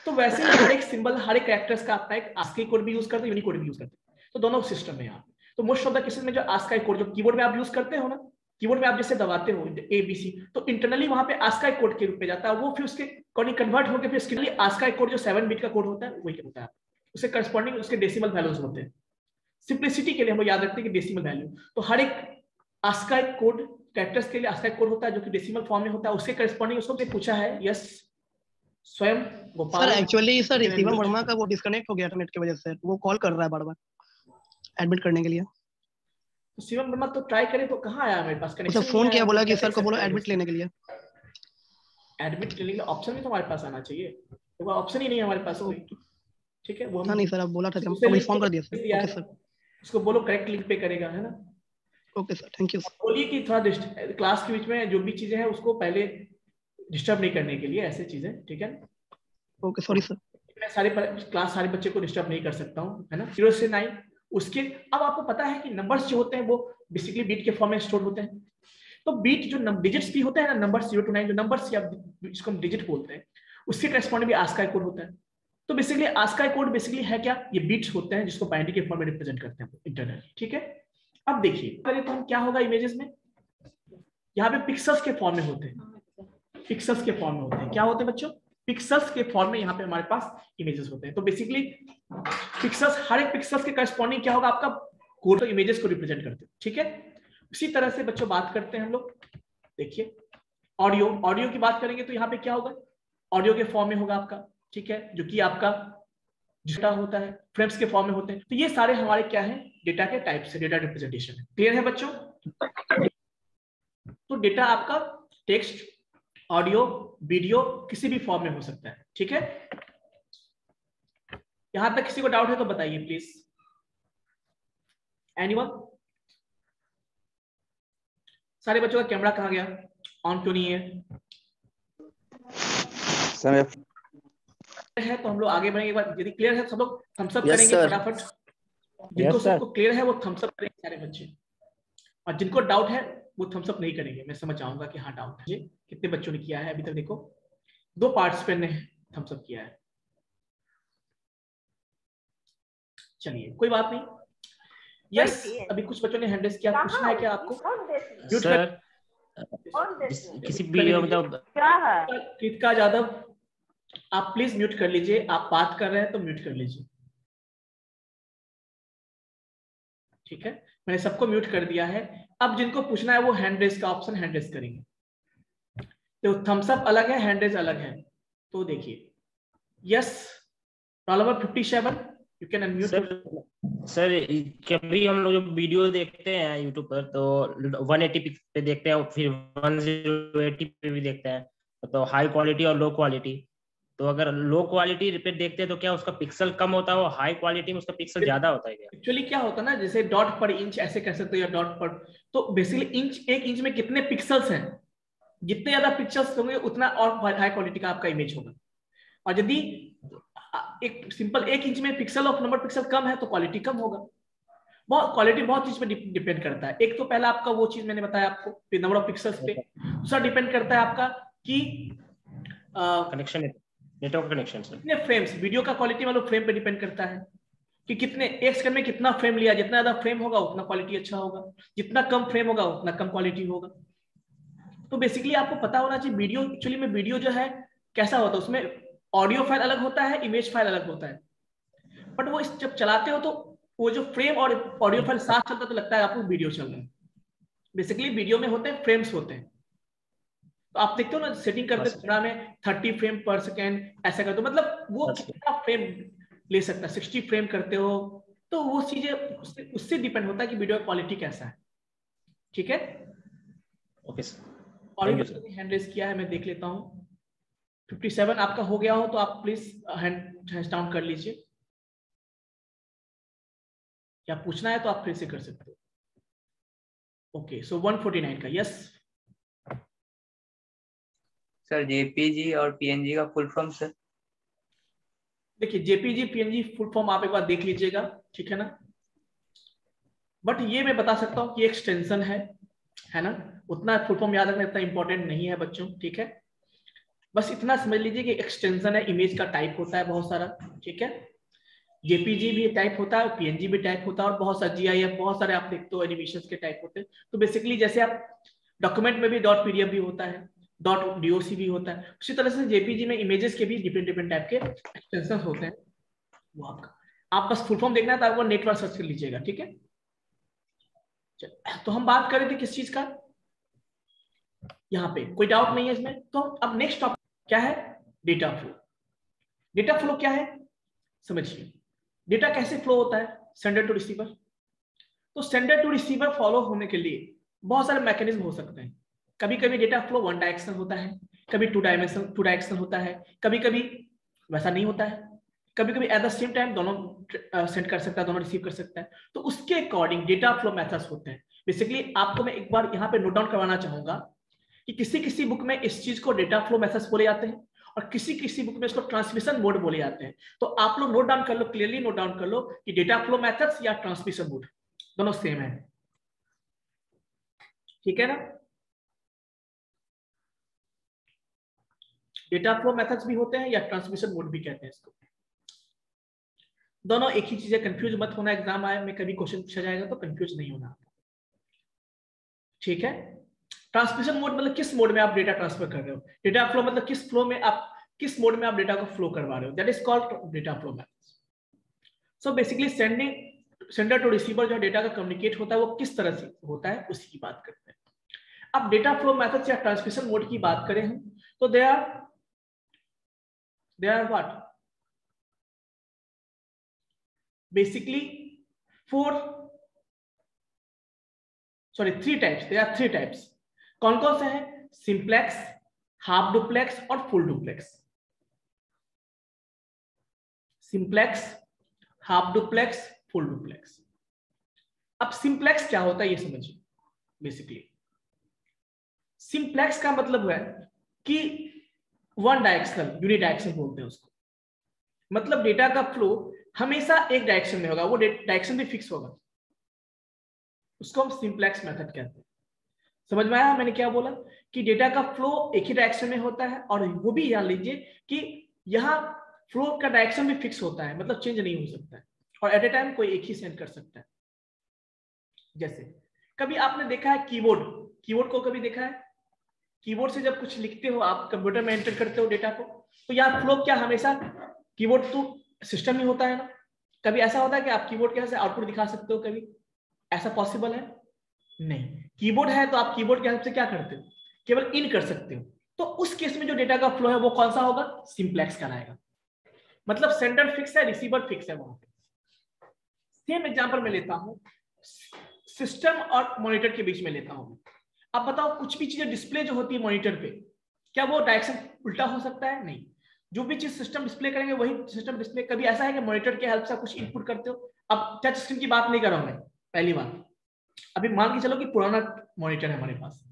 तो वैसे ही हर एक सिंबल, हर एक कैरेक्टर्स का अपना एक आस्की कोड भी यूज करते हैं, यूनिकोड भी यूज करते हैं। तो दोनों सिस्टम में यहाँ तो मोस्ट ऑफ द केसेस में जो आस्की कोड, जो कीबोर्ड में आप यूज करते हो ना, कीबोर्ड में आप जैसे दबाते हो ABC, तो इंटरनली वहां पे आस्की कोड के रूप में जाता है, वो फिर उसके अकॉर्डिंग कन्वर्ट होकर फिर इसके लिए आस्की कोड जो 7 बिट का कोड होता है वही होता है, उसके करस्पॉन्डिंग उसके डेसिमल वैल्यूज होते हैं। सिंप्लिसिटी के लिए हम याद रखते हैं कि डेसिमल वैल्यू, तो हर एक आस्की कोड कैरेक्टर्स के लिए आस्की कोड होता है जो कि डेसिमल फॉर्म में होता है, उसके करस्पॉन्डिंग उसको पूछा है। यस स्वयं Gopal
sir, actually sir receiver Verma का वो डिस्कनेक्ट हो गया था नेट की वजह से, वो कॉल कर रहा है बार-बार एडमिट करने के लिए।
तो शिवम वर्मा तो ट्राई करे तो कहां आया मेरे पास कनेक्शन,
उसने फोन किया, बोला कि सर को बोलो एडमिट लेने के लिए।
एडमिट लेने के लिए ऑप्शन भी तो हमारे पास आना चाहिए, तो वो ऑप्शन ही नहीं है हमारे पास। ठीक है, वो
हाँ नहीं सर, आप बोला था, हमको इन्फॉर्म कर दिया सर। ओके सर,
उसको बोलो करेक्ट लिंक पे करेगा, है ना।
Okay sir, thank you.
बोलिए कि थोड़ा क्लास के बीच में जो भी चीजें हैं उसको पहले डिस्टर्ब नहीं करने के लिए, ऐसे चीजें, ठीक है।
Okay, sorry sir.
मैं सारे बच्चे को डिस्टर्ब नहीं कर सकता हूँ, है ना। 0 से 9 उसके, अब आपको पता है कि नंबर्स जो होते हैं वो बेसिकली बीट के फॉर्म में स्टोर होते हैं। तो बीट जो डिजिट्स भी होते हैं ना, नंबर 0 to 9 जो नंबर्स या जिसको हम डिजिट बोलते हैं, उसके करस्पॉन्डिंग भी आस्काई कोड होता है। तो बेसिकली आस्काई कोड बेसिकली है क्या, ये बीट्स होते हैं जिसको बाइनरी के फॉर्म में रिप्रेजेंट करते हैं इंटरनली, ठीक है। अब देखिए पहले तो हम क्या होगा इमेजेस में, यहाँ पे पिक्सेल्स के फॉर्म में होते हैं, पिक्सेल्स के फॉर्म में होते हैं, क्या होते हैं बच्चों, पिक्सेल्स के फॉर्म में यहाँ पे हमारे पास इमेजेस होते हैं। तो बेसिकली पिक्सेल्स, हर एक पिक्सेल्स के करस्पॉन्डिंग क्या होगा आपका कोड, तो इमेजेस को रिप्रेजेंट करते हैं, ठीक है। उसी तरह से बच्चों बात करते हैं हम लोग, देखिए ऑडियो की बात करेंगे तो यहाँ पे क्या होगा, ऑडियो के फॉर्म में होगा आपका, ठीक है, जो कि आपका डेटा होता है, फ्रेम्स के फॉर्म में होते हैं। तो ये सारे हमारे क्या है, डेटा के टाइप से, डेटा रिप्रेजेंटेशन है। क्लियर है बच्चों। तो डेटा आपका टेक्स्ट, ऑडियो, वीडियो किसी भी फॉर्म में हो सकता है, ठीक है। यहां तक किसी को डाउट है तो बताइए प्लीज, एनीवन। सारे बच्चों का कैमरा कहाँ गया, ऑन क्यों नहीं है है तो हम लोग आगे बढ़ेंगे। एक बार यदि क्लियर है सब लोग थम्स अप करेंगे फटाफट, जिनको सबको क्लियर है वो थम्स अप करेंगे सारे बच्चे, और जिनको डाउट है वो थम्स अप नहीं करेंगे। मैं समझ जाऊंगा कि हाँ डाउट है। कितने बच्चों ने किया है अभी तक, देखो 2 पार्टिसिपेंट ने थम्स अप किया है। चलिए कोई बात नहीं। यस अभी कुछ बच्चों ने हैंड रेज किया, पूछना है क्या आपको
सर? किसी वीडियो मतलब
कृतिका यादव, आप प्लीज म्यूट कर लीजिए, आप बात कर रहे हैं तो म्यूट कर लीजिए, ठीक है। मैंने सबको म्यूट कर दिया है। अब जिनको पूछना है वो हैंड रेज का ऑप्शन हैंड रेज करेंगे। तो थम्स अप अलग है, हैंड रेज अलग है। तो देखिए yes, roll number 57 you can unmute.
Sir कभी हम लोग जब वीडियो देखते हैं यूट्यूब पर तो 180 पे देखते हैं, फिर 1080 पे भी देखते हैं, तो हाई क्वालिटी और लो क्वालिटी। तो अगर लो क्वालिटी पे देखते हैं तो क्या उसका पिक्सल कम होता है, वो हाई क्वालिटी में उसका पिक्सल ज्यादा होता है क्या?
एक्चुअली क्या होता है ना, जैसे डॉट पर इंच ऐसे कह सकते हो या डॉट पर, तो बेसिकली इंच, 1 इंच में कितने पिक्सल्स हैं, जितने ज्यादा पिक्सल्स होंगे उतना और हाई क्वालिटी का आपका इमेज होगा। और यदि एक सिंपल 1 इंच में पिक्सल ऑफ नंबर पिक्सल कम है तो क्वालिटी कम होगा। क्वालिटी बहुत चीज पे डिपेंड करता है। एक तो पहला आपका वो चीज मैंने बताया आपको नंबर ऑफ पिक्सल्स पे, दूसरा डिपेंड करता है आपका कि
कनेक्शन, नेटवर्क कनेक्शन से
कितने फ्रेम्स, वीडियो का क्वालिटी मतलब फ्रेम पे डिपेंड करता है कि कितने 1 सेकंड में कितना फ्रेम लिया, जितना ज्यादा फ्रेम होगा उतना क्वालिटी अच्छा होगा, जितना कम फ्रेम होगा उतना कम क्वालिटी होगा। तो बेसिकली आपको पता होना चाहिए वीडियो, एक्चुअली में वीडियो जो है कैसा होता है, उसमें ऑडियो फाइल अलग होता है, इमेज फाइल अलग होता है, बट वो जब चलाते हो तो वो जो फ्रेम और ऑडियो फाइल साथ चलता है तो लगता है आपको वीडियो चल रहा है। बेसिकली वीडियो में होते हैं फ्रेम्स होते हैं, तो आप देखते हो ना सेटिंग करते थोड़ा में 30 फ्रेम पर सेकेंड ऐसा करते हो, मतलब वो कितना फ्रेम ले सकता है, 60 फ्रेम करते हो, तो वो चीजें उससे डिपेंड होता है कि वीडियो क्वालिटी कैसा है, ठीक है।
ओके सर,
और हैंड रेज किया है, मैं देख लेता हूँ। 57 आपका हो गया हो तो आप प्लीज हैंड डाउन कर लीजिए, या पूछना है तो आप फिर से कर सकते हो। ओके सो 149 का यस
सर। जेपीजी और पीएनजी का फुल फॉर्म सर?
देखिए जेपीजी पीएनजी फुल फॉर्म आप एक बार देख लीजिएगा, ठीक है ना। बट ये मैं बता सकता हूँ कि एक्सटेंशन है ना, उतना फुल फॉर्म याद रखना इतना इंपॉर्टेंट नहीं है बच्चों, ठीक है। बस इतना समझ लीजिए कि एक्सटेंशन है, इमेज का टाइप होता है बहुत सारा, ठीक है। जेपीजी भी टाइप होता है, पीएनजी भी टाइप होता है, और बहुत सारा जीआईएफ, बहुत सारे आप देखते हो एनिमेशन के टाइप होते हैं। तो बेसिकली जैसे आप डॉक्यूमेंट में भी डॉट पीडीएफ भी होता है, डॉट डीओसी भी होता है, उसी तरह से जेपीजी में इमेजेस के भी डिफरेंट टाइप के एक्सटेंशन होते हैं। वो आप बस फुल फॉर्म देखना है तो आपको नेट पर सर्च कर लीजिएगा, ठीक है। तो हम बात कर रहे थे किस चीज का, यहाँ पे कोई डाउट नहीं है इसमें। तो अब नेक्स्ट टॉपिक क्या है, डेटा फ्लो। डेटा फ्लो क्या है समझिए, डेटा कैसे फ्लो होता है सेंडर टू रिसीवर। तो सेंडर टू रिसीवर फॉलो होने के लिए बहुत सारे मैकेनिज्म हो सकते हैं। कभी कभी डेटा फ्लो 1 डायरेक्शनल होता है, कभी 2 डायरेक्शनल होता है, कभी कभी वैसा नहीं होता है, कभी कभी एट द सेम टाइम दोनों सेंड कर सकता है, दोनों रिसीव कर सकता है। तो उसके अकॉर्डिंग डेटा फ्लो मेथड्स होते हैं। बेसिकली आपको मैं एक बार यहाँ पे नोट डाउन करवाना चाहूंगा कि किसी किसी बुक में इस चीज को डेटा फ्लो मेथड्स बोले जाते हैं, और किसी किसी बुक में इसको ट्रांसमिशन मोड बोले जाते हैं। तो आप लोग नोट डाउन कर लो, क्लियरली नोट डाउन कर लो कि डेटा फ्लो मेथड्स या ट्रांसमिशन मोड दोनों सेम है, ठीक है ना। डेटा फ्लो मेथड्स भी होते हैं या ट्रांसमिशन मोड भी कहते हैं इसको, दोनों एक ही चीज है। कंफ्यूज मत होना, एग्जाम आए में कभी क्वेश्चन पूछा जाएगा तो कंफ्यूज नहीं होना, ठीक है। ट्रांसमिशन मोड मतलब किस मोड में आप डेटा ट्रांसफर कर रहे हो, डेटा फ्लो मतलब किस फ्लो में आप, किस मोड में आप डेटा को फ्लो करवा रहे हो, that is called data flow methods. So basically sender to receiver जो डेटा का कम्युनिकेट होता है वो किस तरह से होता है उसी की बात करते हैं। अब डेटा फ्लो मेथड्स या ट्रांसमिशन मोड की बात करें हम तो they are what, basically three types, there are three types। कौन कौन से हैं? सिंप्लेक्स, हाफ डुप्लेक्स और full duplex. Simplex, half duplex, full duplex. अब सिंप्लेक्स क्या होता है ये समझिए। बेसिकली सिंप्लेक्स का मतलब है कि वन डायरेक्शनल, यूनिडायरेक्शनल बोलते हैं उसको, मतलब डेटा का फ्लो हमेशा एक डायरेक्शन में होगा, वो डायरेक्शन भी फिक्स होगा, उसको हम सिंप्लेक्स मेथड कहते हैं। समझ में आया मैंने क्या बोला कि डेटा का फ्लो एक ही डायरेक्शन में होता है और वो भी जान लीजिए कि यहाँ फ्लो का डायरेक्शन भी फिक्स होता है, मतलब चेंज नहीं हो सकता है, और एट ए टाइम कोई एक ही सेंड कर सकता है। जैसे कभी आपने देखा है कीबोर्ड को कभी देखा है, कीबोर्ड से जब कुछ लिखते हो आप, कंप्यूटर में एंटर करते हो डेटा को, तो यहाँ फ्लो क्या हमेशा कीबोर्ड तो सिस्टम ही होता है ना। कभी ऐसा होता है कि आप कीबोर्ड के हेल्प से आउटपुट दिखा सकते हो, कभी ऐसा पॉसिबल है? नहीं। कीबोर्ड है तो आप कीबोर्ड के हेल्प से क्या करते हो? केवल इन कर सकते हो। तो उस केस में जो डेटा का फ्लो है वो कौन सा होगा? सिंप्लेक्स कहलाएगा। मतलब सेंडर फिक्स है, रिसीवर फिक्स है वहां पे। सेम एग्जांपल मैं लेता हूं, सिस्टम और मॉनिटर के बीच में लेता हूं। अब बताओ कुछ भी चीजें डिस्प्ले जो होती है मॉनिटर पे, क्या वो डायरेक्शन उल्टा हो सकता है? नहीं। जो भी चीज सिस्टम डिस्प्ले करेंगे वही सिस्टम डिस्प्ले। कभी ऐसा है कि मॉनिटर के हेल्प से कुछ इनपुट करते हो? अब टच स्क्रीन की बात नहीं कर रहा हूं मैं, पहली बात। अभी मान के चलो कि पुराना मॉनिटर है हमारे पास,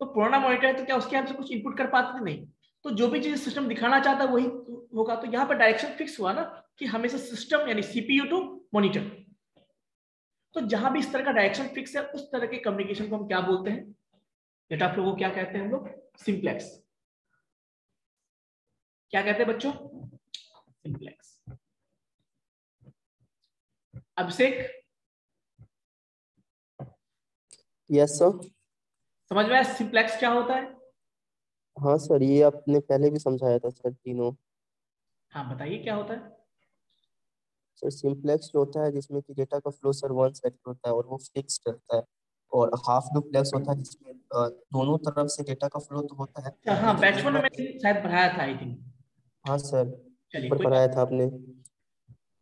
तो पुराना मॉनिटर है तो क्या उसके हेल्प से कुछ इनपुट कर पाते थे? नहीं। तो जो भी चीज सिस्टम दिखाना चाहता है वही होगा। तो यहाँ पर डायरेक्शन फिक्स हुआ ना कि हमेशा सिस्टम यानी सीपीयू टू मॉनिटर। तो जहां भी इस तरह का डायरेक्शन फिक्स है उस तरह के कम्युनिकेशन को हम क्या बोलते हैं? डेटा फ्लो को क्या कहते हैं हम लोग? सिंप्लेक्स। क्या कहते हैं बच्चों? सिंप्लेक्स। अभिषेक,
यस सर।
समझ में आया सिंप्लेक्स क्या होता है?
हाँ सर, ये आपने पहले भी समझाया था सर तीनों।
हाँ बताइए क्या होता है?
सर सिंप्लेक्स जो होता है जिसमें कि डेटा का फ्लो सर वन साइड होता है और वो फिक्स्ड रहता है, और हाफ डुप्लेक्स होता है जिसमें दोनों तरफ से डेटा का फ्लो तो होता है।
हाँ, बैच वन में मैंने शायद पढ़ाया था आई थिंक।
हाँ सर,
चलिए
पढ़ाया था आपने।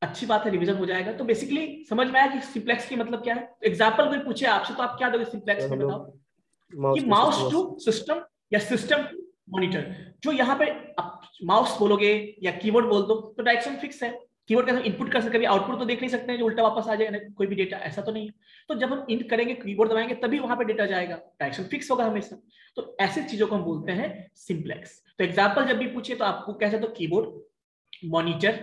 अच्छी बात है, रिवीजन हो जाएगा। तो बेसिकली समझ में आया कि सिंप्लेक्स की मतलब क्या है। एग्जांपल कोई पूछे आपसे तो आप क्या दोगे सिंप्लेक्स में? बताओ कि माउस टू सिस्टम या सिस्टम टू मॉनिटर। जो यहाँ पे आप माउस बोलोगे या कीबोर्ड बोल दो तो डायरेक्शन फिक्स है। कीबोर्ड का इनपुट कर सकते, कभी आउटपुट तो देख नहीं सकते हैं जो उल्टा वापस आ जाए कोई भी डेटा, ऐसा तो नहीं है। तो जब हम इन करेंगे, कीबोर्ड दबाएंगे तभी वहां पे डेटा जाएगा, डायरेक्शन फिक्स होगा हमेशा। तो ऐसी चीजों को हम बोलते हैं सिंप्लेक्स। तो एग्जांपल जब भी पूछे तो आपको कह सकते हो कीबोर्ड, मॉनिटर,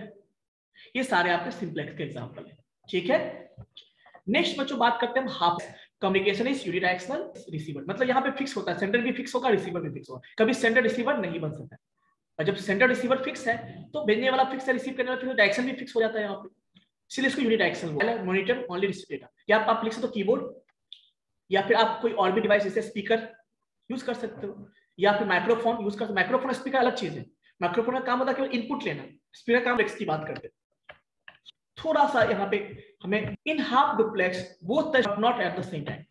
ये सारे आपके सिंप्लेक्स के एग्जांपल है, ठीक है। नेक्स्ट बच्चों बात करते हैं हम half. Communication is unidirectional receiver, मतलब यहाँ पे फिक्स होता है, सेंडर भी फिक्स होगा, रिसीवर भी फिक्स होगा। कभी सेंडर रिसीवर नहीं बन सकता, और जब सेंडर रिसीवर फिक्स है तो भेजने वाला फिक्स है, रिसीव करने वाला फिक्स, डायरेक्शन भी फिक्स हो जाता है यहाँ पे, इसलिए इसको यूनिडायरेक्शनल बोलते हैं। मॉनिटर ओनली रिसीव डेटा, या आप लिख सकते हो कीबोर्ड, या फिर आप कोई और भी डिवाइस जैसे स्पीकर यूज कर सकते हो, या फिर माइक्रोफोन यूज कर सकते हो। माइक्रोफोन स्पीकर अलग चीज है, माइक्रोफोन का काम होता है केवल इनपुट लेना, स्पीकर का काम की बात करते हैं। थोड़ा सा यहाँ पे हमें in half duplex both not at the same time,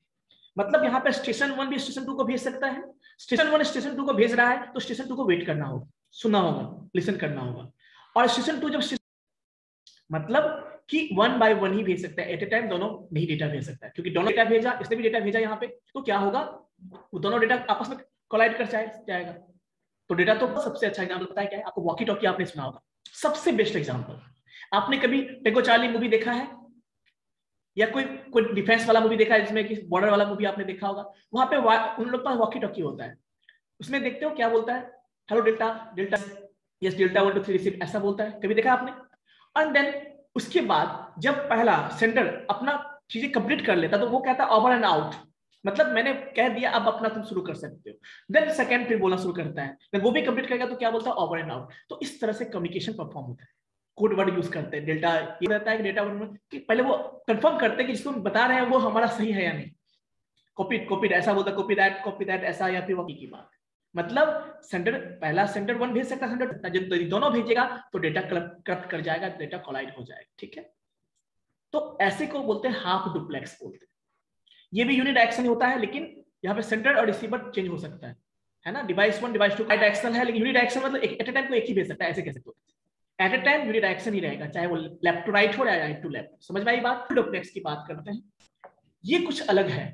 मतलब यहाँ पे स्टेशन 1 भी स्टेशन 2 को भेज सकता है। स्टेशन 1 स्टेशन 2 को भेज रहा है तो स्टेशन 2 को वेट करना होगा, सुनना होगा, लिसन करना होगा। और स्टेशन 2 जब मतलब कि 1 by 1 ही भेज सकता है, एट ए टाइम दोनों नहीं डेटा भेज सकता है, क्योंकि दोनों डेटा भेजा, इसने भी डेटा भेजा यहाँ पे, तो क्या होगा, वो दोनों डेटा आपस में कोलाइड कर जाएगा। तो डेटा तो सबसे अच्छा एग्जाम्पल पता है क्या है आपको? वॉकी टॉकी आपने सुना होगा, सबसे बेस्ट एग्जाम्पल। आपने कभी टेगो चार्ली मूवी देखा है, या कोई डिफेंस वाला मूवी देखा है जिसमें कि बॉर्डर वाला मूवी आपने देखा होगा? वहां पे उन लोग का वॉकी टॉकी होता है, उसमें देखते हो क्या बोलता है hello delta delta yes delta 1 2 3 receive ऐसा बोलता है, कभी देखा आपने? एंड देन उसके बाद जब पहला सेंडर अपना चीजें कंप्लीट कर लेता तो वो कहता है ओवर एंड आउट, मतलब मैंने कह दिया अब अपना तुम शुरू कर सकते हो। देन सेकंड फिर बोलना शुरू करता है, देन वो भी कंप्लीट करेगा तो क्या बोलता है ओवर एंड आउट। तो इस तरह से कम्युनिकेशन परफॉर्म होता है। कोड वर्ड यूज करते हैं डेल्टा, ये रहता है कि डेटा वर्ड में कि पहले वो कंफर्म करते हैं कि जिसको हम बता रहे हैं वो हमारा सही है या नहीं। कॉपी ऐसा बोलता है, कॉपी दैट ऐसा, या फिर वो की बात, मतलब सेंडर पहला सेंडर 1 भेज सकता है, सेंडर जब दोनों भेजेगा तो डेटा करप्ट कर जाएगा, डेटा कोलाइड हो जाएगा, ठीक है। तो ऐसे को बोलते हैं हाफ डुप्लेक्स बोलते हैं। ये भी यूनिट एक्शन होता है, लेकिन यहाँ पे सेंडर और रिसीवर चेंज हो सकता है ना। डिवाइस 1 डिवाइस 2 डायरेक्शनल है, लेकिन यूनिट एक्शन मतलब एट ए टाइम को एक ही भेज सकता है, ऐसे कह सकते हो। At a time unit action ही रहेगा, चाहे वो लेफ्ट टू राइट हो या राइट टू लेफ्ट। समझ में आई बात? डुप्लेक्स की बात करते हैं, ये कुछ अलग है,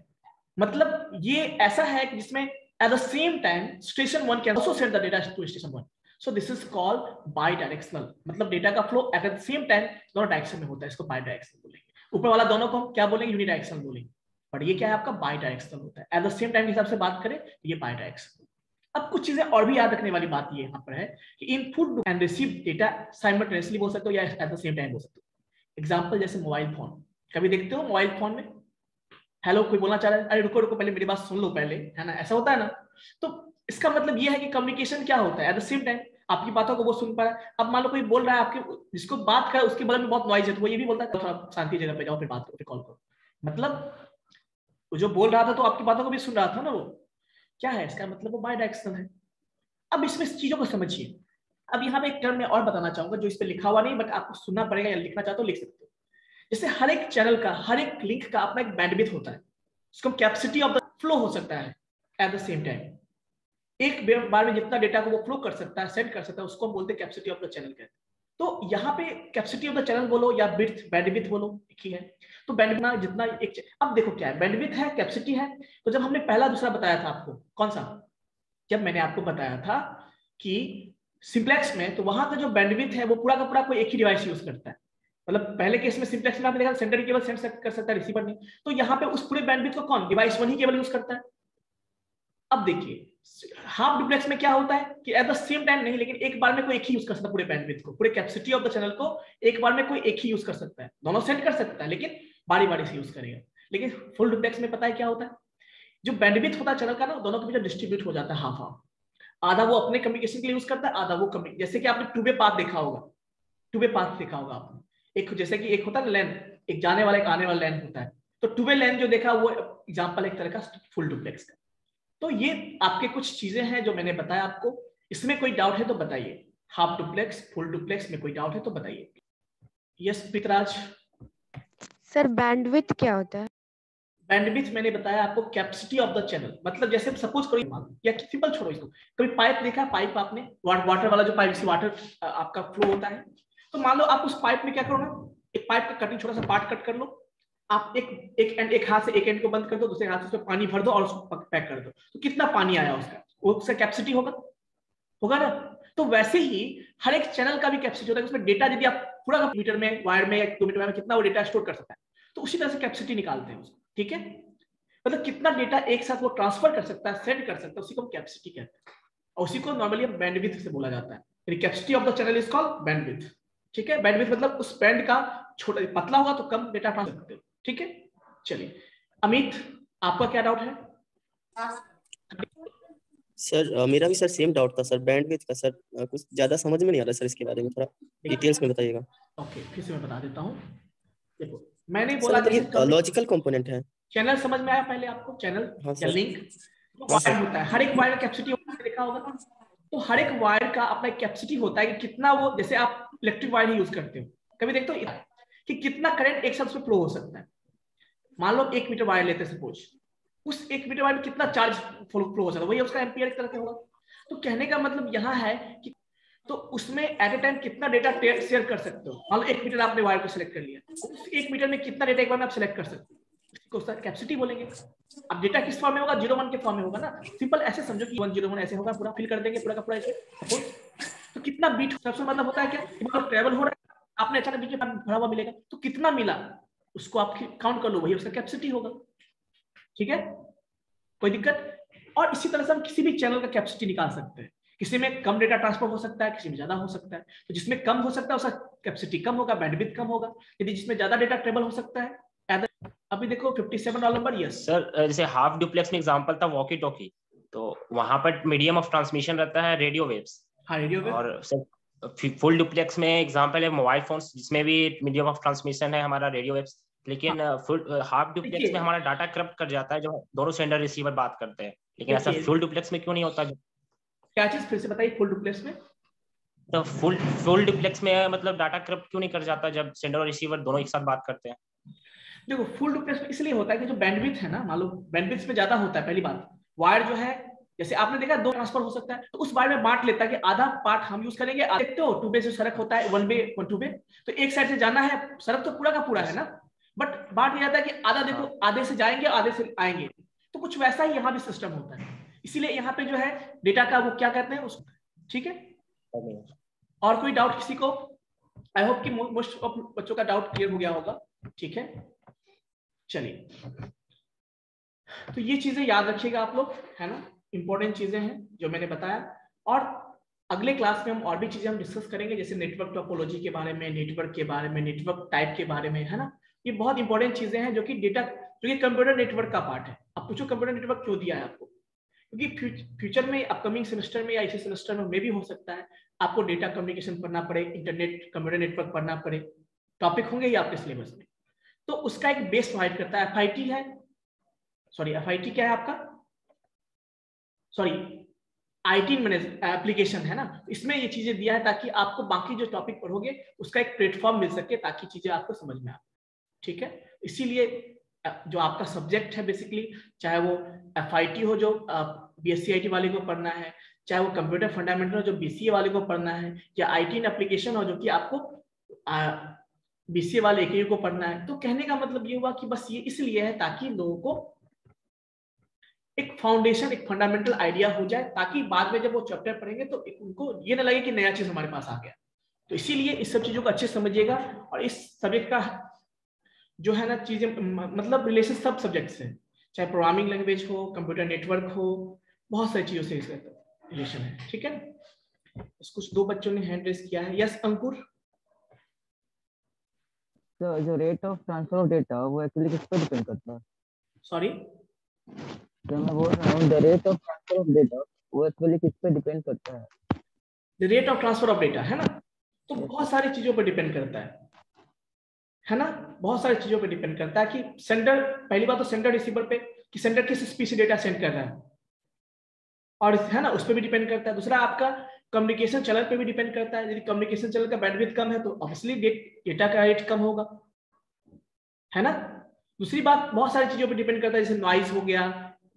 मतलब ये ऐसा है कि जिसमें at the same time station 1 can also send the data to station 1, so this is called bidirectional, मतलब डेटा का flow at the same time दोनों डायरेक्शन में होता है, इसको bidirectional बोलेंगे। ऊपर वाला दोनों को हम क्या बोलेंगे? यूनिडायरेक्शनल बोलेंगे, पर ये क्या है आपका बाइडायरेक्शनल होता है। एट द सेम टाइम के हिसाब से बात करें ये बाइडायरेक्शनल। अब कुछ चीजें और भी याद रखने वाली बात ये यहाँ पर है कि input and receive data simultaneously बोल सकते हो या एट द सेम टाइम बोल सकते हो। एग्जांपल जैसे मोबाइल फोन, कभी देखते हो मोबाइल फोन में हेलो कोई बोलना चाह रहा है, अरे रुको रुको पहले मेरी बात सुन लो पहले, है ना, ऐसा होता है ना। तो इसका मतलब ये है कि कम्युनिकेशन क्या होता है, एट द सेम टाइम आपकी बातों को वो सुन पा रहा है। अब मान लो कोई बोल रहा है, आपके जिसको बात कर उसके बगल में बहुत नॉइज है, तो वो ये भी बोलता है थोड़ा शांति जगह पे जाओ, फिर बात करो, कॉल करो। मतलब वो जो बोल रहा था तो आपकी बातों को भी सुन रहा था ना, वो क्या है इसका मतलब वो बाइडायरेक्शनल है। अब इसमें चीजों को समझिए। अब यहाँ पे एक टर्म मैं और बताना चाहूंगा जो इस पे लिखा हुआ नहीं, बट आपको सुनना पड़ेगा, या लिखना चाहते हो लिख सकते हो। जैसे हर एक चैनल का, हर एक लिंक का अपना एक बैंडविड्थ होता है, उसको कैपेसिटी ऑफ द फ्लो हो सकता है एट द सेम टाइम। एक बार में जितना डेटा को वो फ्लो कर सकता है, सेंड कर सकता है, उसको हम बोलते हैं कैपेसिटी ऑफ द चैनल कहते हैं। तो यहाँ पे कैपेसिटी ऑफ द चैनल बोलो या विड्थ बैंडविड्थ बोलो, एक ही है। तो बैंडविड्थ जितना एक, अब देखो क्या है, बैंडविड्थ है, कैपेसिटी है। तो जब हमने पहला दूसरा बताया था आपको, कौन सा, जब मैंने आपको बताया था कि सिंप्लेक्स में, तो वहां का जो बैंडविड्थ है वो पूरा का पूरा कोई एक ही डिवाइस यूज करता है। मतलब पहले केस में सिंप्लेक्स में आपने देखा सेंडर ही केवल सेंड कर सकता है, रिसीवर नहीं। तो यहाँ पे उस पूरे बैंडविड्थ को कौन, डिवाइस 1 ही केवल यूज करता है। अब देखिए हाफ डुप्लेक्स में क्या होता है कि एट द सेम टाइम नहीं, लेकिन एक बार में कोई एक ही यूज कर सकता है पूरे बैंडविड्थ को, पूरे कैपेसिटी ऑफ द चैनल को एक बार में कोई एक ही यूज कर सकता है। दोनों सेंड कर सकता है लेकिन बारी बारी से यूज करेगा। लेकिन फुल डुप्लेक्स में पता है क्या होता है, जो बैंडविड्थ होता है चैनल का ना, दोनों के बीच डिस्ट्रीब्यूट हो जाता है हाफ हाफ। आधा वो अपने कम्युनिकेशन के लिए यूज करता है, आधा वो जैसे कि आपने टू वे पाथ देखा होगा, टू वे पाथ देखा होगा आपने, एक जैसे कि एक होता है ना लेन, एक जाने वाला एक आने वाला लेन होता है। तो टू वे लेन जो देखा वो एग्जांपल एक तरह का फुल डुप्लेक्स का। तो ये आपके कुछ चीजें हैं जो मैंने बताया आपको। इसमें कोई डाउट है तो बताइए। हाफ डुप्लेक्स, फुल डुप्लेक्स में कोई डाउट है तो बताइए। यस पितराज।
सर बैंडविड्थ क्या होता है?
बैंडविड्थ मैंने बताया आपको कैपेसिटी ऑफ द चैनल, मतलब जैसे सपोज करो या सिंपल छोड़ो इसको, कभी पाइप देखा, पाइप आपने वाटर वाला जो पाइप से वाटर आपका फ्लो होता है, तो मान लो आप उस पाइप में क्या करो ना, एक पाइप का कटिंग छोटा सा पार्ट कट कर लो, आप एक हाथ से एक एंड को बंद कर दो, दूसरे हाथ से उसमें पानी भर दो और उसको पैक कर दो, तो कितना पानी आया उसका, वो उसका कैपेसिटी होगा ना। तो वैसे ही हर एक चैनल का भी कैपेसिटी होता है, उसमें डेटा यदि आप पूरा मीटर में, वायर में या 2 मीटर में कितना वो डेटा स्टोर कर सकता है, तो उसी तरह से कैपेसिटी निकालते हैं उसको, ठीक है। मतलब कितना डेटा एक साथ वो ट्रांसफर कर सकता है, सेंड कर सकता है, उसी को हम कैपेसिटी कहते हैं, और उसी को नॉर्मली बैंडविड्थ से बोला जाता है। Capacity of the channel is called bandwidth, ठीक है। बैंडविड्थ मतलब उस बैंड का छोटा पतला होगा तो कम डेटा ट्रांसफर करते हो, ठीक है। चलिए अमित, आपका क्या डाउट है?
सर मेरा भी सर सेम डाउट था सर, बैंडविड्थ का। सर कुछ ज्यादा समझ में नहीं आ रहा सर, इसके बारे में थोड़ा डिटेल्स में बताइएगा।
ओके, फिर से मैं बता देता हूँ। देखो मैंने बोला
सर ये लॉजिकल कंपोनेंट है।
चैनल समझ में आया पहले आपको? चैनल या लिंक वायर होता है, हर एक वायर का कैपेसिटी देखा होगा। तो हर एक वायर का अपना एक कैपेसिटी होता है कि कितना वो, जैसे आप इलेक्ट्रिक वायर ही यूज करते हो, कभी देखते हो कि कितना करंट एक साथ उसमें फ्लो हो सकता है। मान लो 1 मीटर वायर लेते हैं सपोज, उस 1 मीटर वायर में कितना चार्ज फ्लो हो सकता है, वही उसका एम्पियर एक तरह से होगा। तो कहने का मतलब यहाँ है कि तो उसमें एट ए टाइम कितना डेटा शेयर कर सकते हो। मान लो 1 मीटर आपने वायर को सिलेक्ट कर लिया, उस 1 मीटर में कितना डेटा एक बार में आप सिलेक्ट कर सकते हो, उसको सर कैपेसिटी बोलेंगे। अब डेटा किस फॉर्म में होगा? 0-1 के फॉर्म में होगा ना। सिंपल ऐसे समझो कि 1-0-1 ऐसे होगा, पूरा फिल कर देंगे पूरा का पूरा इसमें। तो कितना बीट, सबसे मतलब होता है क्या, ट्रेवल हो रहा है, आपने अचानक बीच में भरा हुआ मिलेगा, तो कितना मिला उसको आप काउंट कर लो, वही उसका कैपेसिटी होगा, ठीक है। कोई दिक्कत? और इसी तरह से हम किसी भी चैनल का कैपेसिटी निकाल सकते हैं किसी में कम डेटा ट्रांसफर हो सकता है, किसी में ज्यादा हो सकता है। तो जिसमें कम हो सकता है उसका कैपेसिटी कम होगा, बैंडविड्थ कम होगा। यदि जिसमें ज्यादा डेटा ट्रेवल हो सकता है, अभी देखो 57 रोल नंबर। यस
सर, जैसे हाफ डुप्लेक्स में एग्जांपल था वॉकी टॉकी, तो वहां पर मीडियम ऑफ ट्रांसमिशन रहता है रेडियो वेव्स।
हाँ, रेडियो वेव।
और सर फुल डुप्लेक्स में एग्जांपल है मोबाइल फोन्स, जिसमें भी मीडियम ऑफ ट्रांसमिशन है हमारा रेडियो वेव्स। लेकिन फुल हाफ डुप्लेक्स में हमारा डाटा करप्ट कर जाता है, जो दोनों सेंडर रिसीवर बात करते हैं। लेकिन ऐसा फुल डुप्लेक्स में क्यों नहीं होता?
क्या चीज फिर से बताइए? फुल डुप्लेक्स में
तो फुल डुप्लेक्स में मतलब डाटा करप्ट क्यों नहीं कर जाता जब सेंडर और रिसीवर दोनों एक साथ बात करते हैं?
देखो, फुल डुप्लेक्स में इसलिए होता है कि जो बैंडविड्थ है ना, मान लो बैंडविड्थ में ज्यादा होता है। पहली बात, वायर जो है, जैसे आपने देखा 2 ट्रांसफर हो सकता है, तो उस वायर में बांट लेता है कि आधा पार्ट हम यूज करेंगे। देखते हो 2 वे से सड़क होता है, 1 वे 2 वे, तो एक साइड से जाना है, सड़क तो पूरा का पूरा है ना, बट बांट दिया जाता है कि आधा देखो, आधे से जाएंगे आधे से आएंगे। तो कुछ वैसा ही यहाँ भी सिस्टम होता है। इसीलिए यहाँ पे जो है डेटा का वो क्या कहते हैं उसको, ठीक है। और कोई डाउट किसी को? आई होप कि मोस्ट ऑफ बच्चों का डाउट क्लियर हो गया होगा, ठीक है। चलिए, तो ये चीजें याद रखिएगा आप लोग, है ना, इंपॉर्टेंट चीजें हैं जो मैंने बताया। और अगले क्लास में हम और भी चीजें हम डिस्कस करेंगे, जैसे नेटवर्क टोपोलॉजी के बारे में, नेटवर्क के बारे में, नेटवर्क टाइप के बारे में, है ना। ये बहुत इंपॉर्टेंट चीजें हैं जो कि डेटा, जो कि कंप्यूटर नेटवर्क का पार्ट है। अब पूछो कंप्यूटर नेटवर्क क्यों दिया है आपको? क्योंकि फ्यूचर में, अपकमिंग सेमेस्टर में या इसी सेमेस्टर में भी हो सकता है आपको डेटा कम्युनिकेशन पढ़ना पड़े, इंटरनेट कंप्यूटर नेटवर्क पढ़ना पड़े, टॉपिक होंगे ही आपके सिलेबस में। तो उसका एक बेस प्रोवाइड करता है FIT है, सॉरी FIT क्या है आपका, सॉरी IT एप्लीकेशन है ना। इसमें ये चीजें दिया है ताकि आपको बाकी जो टॉपिक पढ़ोगे उसका एक प्लेटफॉर्म मिल सके, ताकि चीजें आपको समझ में आए, ठीक है। इसीलिए जो आपका सब्जेक्ट है बेसिकली, चाहे वो FIT हो जो BSc IT वाले को पढ़ना है, चाहे वो कंप्यूटर फंडामेंटल हो जो BCA वाले को पढ़ना है, या IT इन एप्लीकेशन हो जो कि आपको BCA वाले AKU को पढ़ना है। तो कहने का मतलब ये हुआ कि बस ये इसलिए है ताकि लोगों को एक फाउंडेशन, एक फंडामेंटल आइडिया हो जाए, ताकि बाद में जब वो चैप्टर पढ़ेंगे तो उनको ये ना लगे कि नया चीज हमारे पास आ गया। तो इसीलिए इस सब चीजों को अच्छे समझिएगा। और इस सब्जेक्ट का जो है ना चीजें, मतलब रिलेशन सब सब्जेक्ट से, चाहे प्रोग्रामिंग लैंग्वेज हो, कंप्यूटर नेटवर्क हो, बहुत सारी चीजों से इसका रिलेशन है, ठीक है। कुछ 2 बच्चों ने हैंड रेस किया है। यस अंकुर।
तो जो rate of transfer of data वो एक्चुअली किस पर डिपेंड करता है?
सॉरी,
तो मैं बोल रहा हूँ the rate of transfer of data वो एक्चुअली किस पे डिपेंड करता है?
The rate of transfer of data है ना, तो बहुत सारी चीजों पर डिपेंड करता है ना, बहुत सारी चीजों पर डिपेंड करता है कि सेंडर, पहली बात तो सेंडर रिसीवर पे, कि सेंडर किस स्पीड से डेटा सेंड कर रहा है, और है ना उस पर भी डिपेंड करता है। दूसरा आपका कम्युनिकेशन चैनल पे भी डिपेंड करता है। यदि कम्युनिकेशन चैनल का बैंडविड्थ कम है तो ऑब्वियसली डेटा का रेट कम होगा, है ना। दूसरी बात, बहुत सारी चीजों पे डिपेंड करता है, जैसे नॉइज हो गया,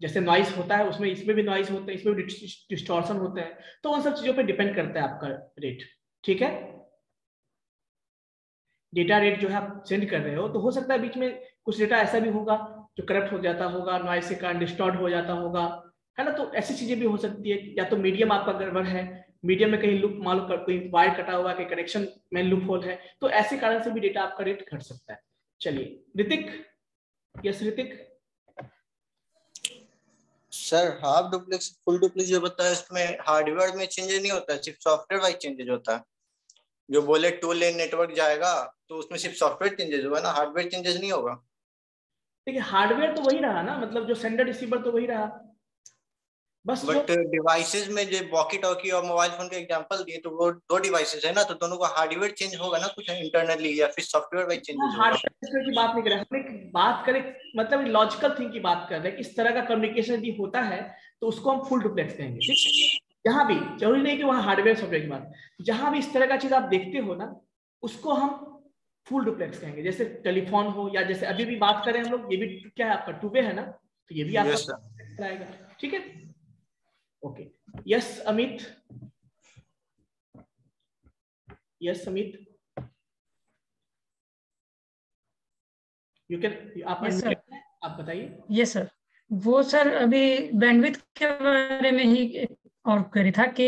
जैसे नॉइज होता है उसमें, इसमें भी नॉइज होता है, इसमें भी डिस्टॉर्शन होता है। तो उन सब चीजों पे डिपेंड करता है आपका रेट, ठीक है। डेटा रेट जो है आप सेंड कर रहे हो, तो हो सकता है बीच में कुछ डेटा ऐसा भी होगा जो करप्ट हो जाता होगा, नॉइज के कारण डिस्टॉर्ट हो जाता होगा, है ना। तो ऐसी चीजें भी हो सकती है। या तो मीडियम आपका गड़बड़ है, मीडियम में कहीं लूप, मान लो कोई वायर कटा हुआ है, कहीं कनेक्शन में लूप होल है, तो ऐसे कारण से भी डेटा आपका रेट घट सकता है। चलिए Hrithik. Yes Hrithik.
Sir half duplex full duplex जो बताया इसमें हार्डवेयर में चेंजेस नहीं होता, सिर्फ सॉफ्टवेयर वाइज चेंजेस होता है। जो बोले 2 लेन नेटवर्क जाएगा तो उसमें सिर्फ सॉफ्टवेयर चेंजेस होगा ना, हार्डवेयर चेंजेस नहीं होगा।
देखिए हार्डवेयर तो वही रहा ना, मतलब जो सेंडर रिसीवर तो वही रहा, बस।
बट डिवाइसेस में जो वॉकी टॉकी और मोबाइल फोन का एग्जांपल दिए, तो वो 2 डिवाइसेस है ना, तो दोनों का हार्डवेयर चेंज होगा ना कुछ इंटरनली, या फिर सॉफ्टवेयर वाइज चेंजेस होगा।
हार्डवेयर की बात नहीं कर रहे हम, एक बात करें मतलब लॉजिकल थिंग की बात कर रहे हैं। इस तरह का कम्युनिकेशन यदि होता है तो उसको हम फुल डुप्लेक्स कहेंगे, ठीक। जहां भी, जरूरी नहीं कि वहां हार्डवेयर सॉफ्टवेयर की बात, जहां भी इस तरह का चीज आप देखते हो ना, उसको हम फुल डुप्लेक्स कहेंगे। जैसे टेलीफोन हो, या जैसे अभी भी बात करें हम लोग, ये भी क्या है आपका 2 वे है ना, तो ये भी आपका आएगा, ठीक है। Okay. Yes Amit. Yes Amit, you can, आप बताइए।
यस सर, वो सर अभी बैंडविड्थ के बारे में ही और करी था कि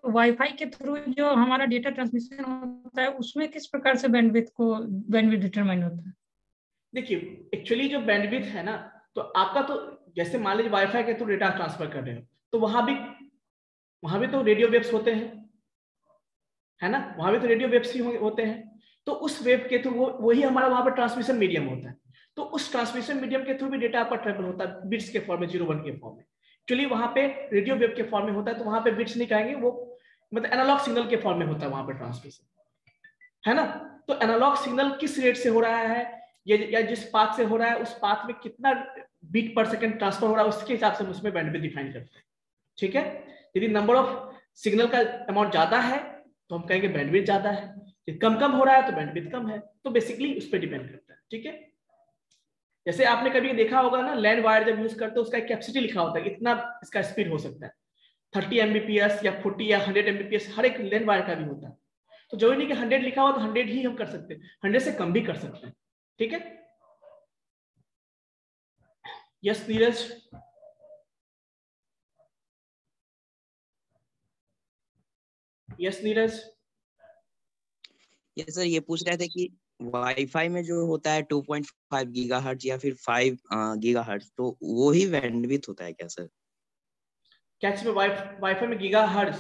वाईफाई के थ्रू जो हमारा डेटा ट्रांसमिशन होता है उसमें किस प्रकार से बैंडविड्थ डिटरमाइन होता है?
देखिए एक्चुअली जो बैंडविड्थ है ना, तो आपका तो जैसे मान लीजिए वाईफाई के थ्रू डेटा ट्रांसफर कर रहे हो, तो वहां भी वहां भी तो रेडियो वेव्स होते हैं, है ना, वहां भी तो रेडियो वेव्स ही होते हैं। तो उस वेव के थ्रू वही हमारा वहां पर ट्रांसमिशन मीडियम होता है। तो उस ट्रांसमिशन मीडियम के थ्रू भी डेटा आपका ट्रेवल होता है बिट्स के फॉर्म में, 01 के फॉर्म में। एक्चुअली वहां पे रेडियो वेव के फॉर्म में होता है, तो वहां पे बिट्स नहीं कहेंगे, वो मतलब एनालॉग सिग्नल के फॉर्म में होता है वहां पे ट्रांसमिशन, है ना। तो एनालॉग सिग्नल किस रेट से हो रहा है, या जिस पाथ से हो रहा है, उस पाथ में कितना बीट पर सेकंड ट्रांसफर हो रहा है, उसके हिसाब से हम उसमें बैंडविड्थ डिफाइन करते हैं, ठीक है। यदि नंबर ऑफ सिग्नल का अमाउंट ज्यादा है तो हम कहेंगे बैंडविड्थ ज्यादा है, यदि कम हो रहा है तो बैंडविड्थ कम है। तो बेसिकली उस पर डिपेंड करता है, ठीक है। जैसे आपने कभी देखा होगा ना, लैंड वायर जब यूज करते हो उसका कैपेसिटी लिखा होता है, इतना इसका स्पीड हो सकता है, 30 Mbps या 40 या 100 Mbps, हर एक लैंड वायर का भी होता है। तो जरूरी नहीं कि 100 लिखा हो तो 100 ही हम कर सकते हैं, 100 से कम भी कर सकते हैं, ठीक है। यस नीरज। यस नीरज।
ये सर ये पूछ रहे थे कि वाईफाई में जो होता है 2.5 गीगाहर्ट्ज या फिर 5 गीगाहर्ट्ज, तो वो ही बैंडविड्थ होता है क्या सर?
क्या चीज में वाईफाई में गीगाहर्ट्ज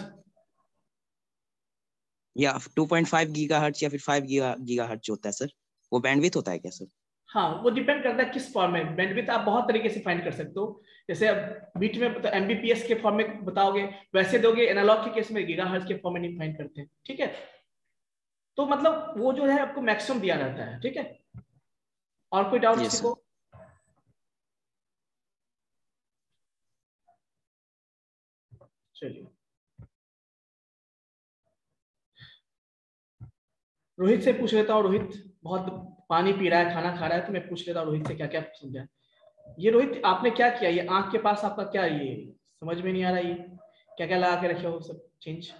या 2.5 गीगाहर्ट्ज या फिर 5 गीगाहर्ट्ज होता है सर, वो बैंडविड्थ होता है क्या सर?
हाँ, वो डिपेंड करता है किस फॉर्म में। बैंडविड्थ आप बहुत तरीके से फाइंड कर सकते हो, जैसे अब बीट में तो एमबीपीएस के फॉर्म में बताओगे, वैसे दोगे। एनालॉग के केस में गीगाहर्ट्ज के फॉर्म में नहीं फाइंड करते, ठीक है। तो मतलब वो जो है आपको मैक्सिमम दिया रहता है, ठीक है। और कोई डाउट किसी को? चलिए, रोहित से पूछ लेता हूँ। रोहित बहुत पानी पी रहा है, खाना खा रहा है, तो मैं पूछ लेता हूँ रोहित से क्या क्या समझा। ये रोहित आपने क्या किया, ये आंख के पास आपका क्या, ये समझ में नहीं आ रहा, ये क्या क्या लगा के रखे हो, सब चेंज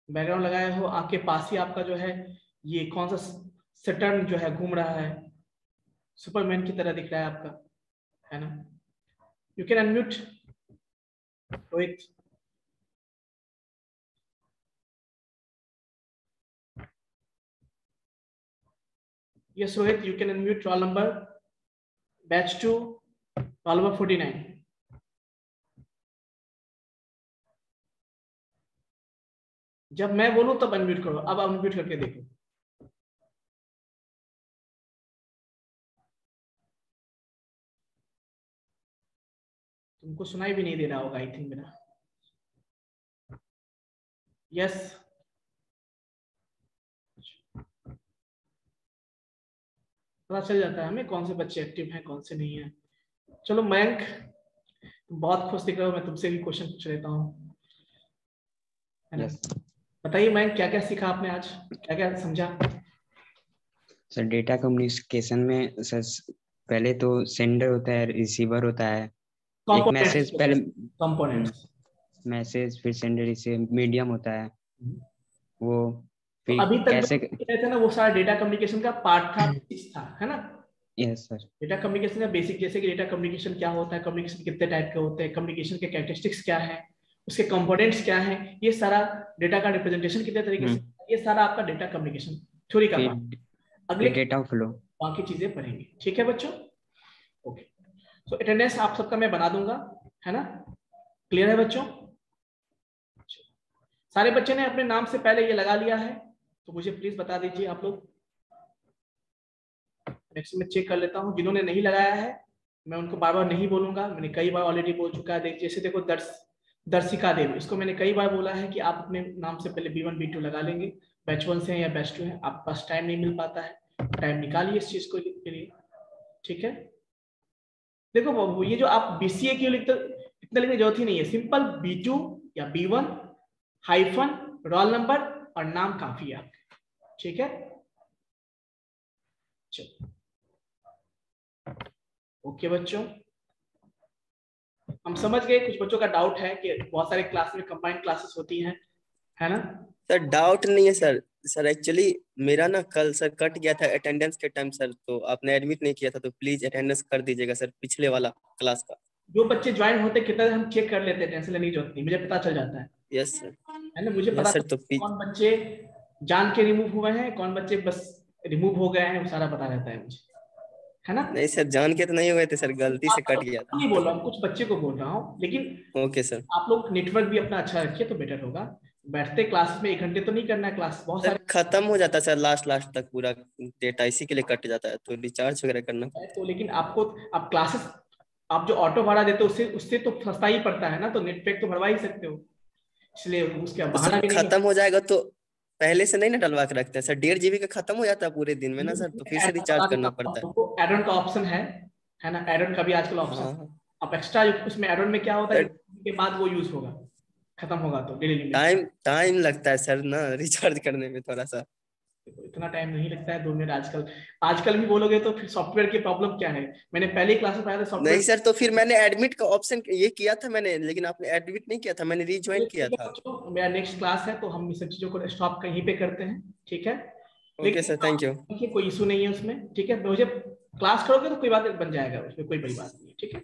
बैकग्राउंड लगाए हो, आंख के पास ही आपका जो है ये कौन सा सैटर्न जो है घूम रहा है, सुपरमैन की तरह दिख रहा है आपका, है ना। You can unmute Rohit. Yes, Rohit, you can unmute roll number, batch 2, roll number 49. जब मैं बोलूं तब अनम्यूट करो, अब अनम्यूट करके देखो। तुमको सुनाई भी नहीं दे रहा होगा आई थिंक मेरा। यस, पता चल जाता है हमें कौन से बच्चे एक्टिव हैं कौन से नहीं है। चलो मयंक, तुम बहुत खुश दिख रहे हो, मैं तुमसे भी क्वेश्चन पूछ लेता हूँ, है ना। बताइए मयंक, क्या क्या सीखा आपने आज, क्या क्या समझा?
सर डेटा कम्युनिकेशन में सर पहले तो सेंडर होता है, रिसीवर होता है, एक मैसेज पहले
कंपोनेंट्स,
मैसेज, फिर सेंडर रिसीवर, मीडियम होता है वो,
तो अभी तक कैसे थे ना, वो सारा डेटा कम्युनिकेशन का पार्ट था, है ना।
Yes sir.
डेटा कम्युनिकेशन का बेसिक, जैसे कि डेटा कम्युनिकेशन क्या होता है, कम्युनिकेशन कितने टाइप के होते हैं, कम्युनिकेशन के कैरेक्टरिस्टिक्स क्या है, उसके कंपोनेंट्स क्या है, ये सारा डेटा का रिप्रेजेंटेशन कितने तरीके से, ये सारा आपका डेटा कम्युनिकेशन थ्योरी का पार्ट। अगले
डेटा फ्लो
बाकी चीजें पढ़ेंगे, ठीक है बच्चों। ओके, तो अटेंडेंस आप सबका मैं बना दूंगा, है ना। क्लियर है बच्चों? सारे बच्चे ने अपने नाम से पहले ये लगा लिया है तो मुझे प्लीज बता दीजिए आप लोग। नेक्स्ट में चेक कर लेता हूँ, जिन्होंने नहीं लगाया है मैं उनको बार बार नहीं बोलूंगा, मैंने कई बार ऑलरेडी बोल चुका है। जैसे देखो दर्शिका देव, इसको मैंने कई बार बोला है कि आप अपने नाम से पहले B1 B2 लगा लेंगे, बैच 1 से या बैच 2 है, आपके पास टाइम नहीं मिल पाता है, टाइम निकालिए इस चीज को के लिए, ठीक है। देखो ये जो आप BCA के लिए इतना लिखने की जरूरत ही नहीं है, सिंपल B2 या B1 हाइफन रोल नंबर और नाम काफी है आपके, ठीक है। चलो ओके बच्चों, हम समझ गए। कुछ बच्चों का डाउट है कि बहुत सारे क्लास में कंबाइंड क्लासेस होती हैं, है ना।
सर डाउट नहीं है सर एक्चुअली मेरा ना कल सर कट गया था अटेंडेंस के टाइम सर, तो आपने एडमिट नहीं किया था, तो प्लीज अटेंडेंस कर दीजिएगा सर पिछले वाला क्लास का।
जो बच्चे ज्वाइन होते कितना हम चेक कर लेते हैं, टेंशन लेने की जरूरत नहीं, मुझे पता चल जाता है।
यस सर,
है ना, मुझे पता
सर। तो
कौन बच्चे जान के रिमूव हुए हैं, कौन बच्चे बस रिमूव हो गए हैं, वो सारा पता रहता है मुझे, है ना?
नहीं सर, जान के तो नहीं हुए थे सर, गलती से कट गया था।
नहीं बोल रहा हूँ, कुछ बच्चे को बोल रहा हूँ, लेकिन
ओके सर।
आप लोग नेटवर्क भी अपना अच्छा रखिए तो बेटर होगा। बैठते क्लास में 1 घंटे तो नहीं करना है क्लास, बहुत
सर
सारे
खत्म हो जाता है सर, लास्ट तक पूरा डेटा, इसी के लिए कट जाता है, तो रिचार्ज वगैरह करना पड़ता
तो। लेकिन आपको आप क्लासेस, आप जो ऑटो भाड़ा देते हो उससे तो सस्ता ही पड़ता है ना, तो नेट पैक तो भरवा ही सकते हो, इसलिए उसका
है।
बहाना भी नहीं
खत्म हो जाएगा तो पहले से नहीं ना डलवा के रखते हैं सर, 1.5 GB का खत्म हो जाता है पूरे दिन में ना सर, तो फिर से रिचार्ज करना पड़ता है।
एड ऑन का ऑप्शन है ना, एड ऑन का भी आजकल ऑप्शन, आप एक्स्ट्रा उसमें एड ऑन में क्या होता है के बाद वो यूज होगा, खत्म होगा तो डेली लिमिट।
टाइम लगता है सर ना रिचार्ज करने में थोड़ा सा।
इतना टाइम नहीं लगता है 2 मिनट आजकल भी बोलोगे तो फिर सॉफ्टवेयर की प्रॉब्लम क्या है? मैंने पहले क्लास में पढ़ाया था सॉफ्टवेयर।
नहीं सर, तो फिर मैंने एडमिट का ऑप्शन ये किया था मैंने, लेकिन आपने एडमिट नहीं किया था, मैंने रीज्वाइन किया था।
मेरा नेक्स्ट क्लास है तो हम इस सब चीजों को स्टॉप कहीं पे करते हैं, ठीक है?
Okay sir, thank you.
कोई इशू नहीं है उसमें, ठीक है? मुझे क्लास करोगे तो कोई बात बन जाएगा, उसमें कोई बड़ी बात नहीं है, ठीक है?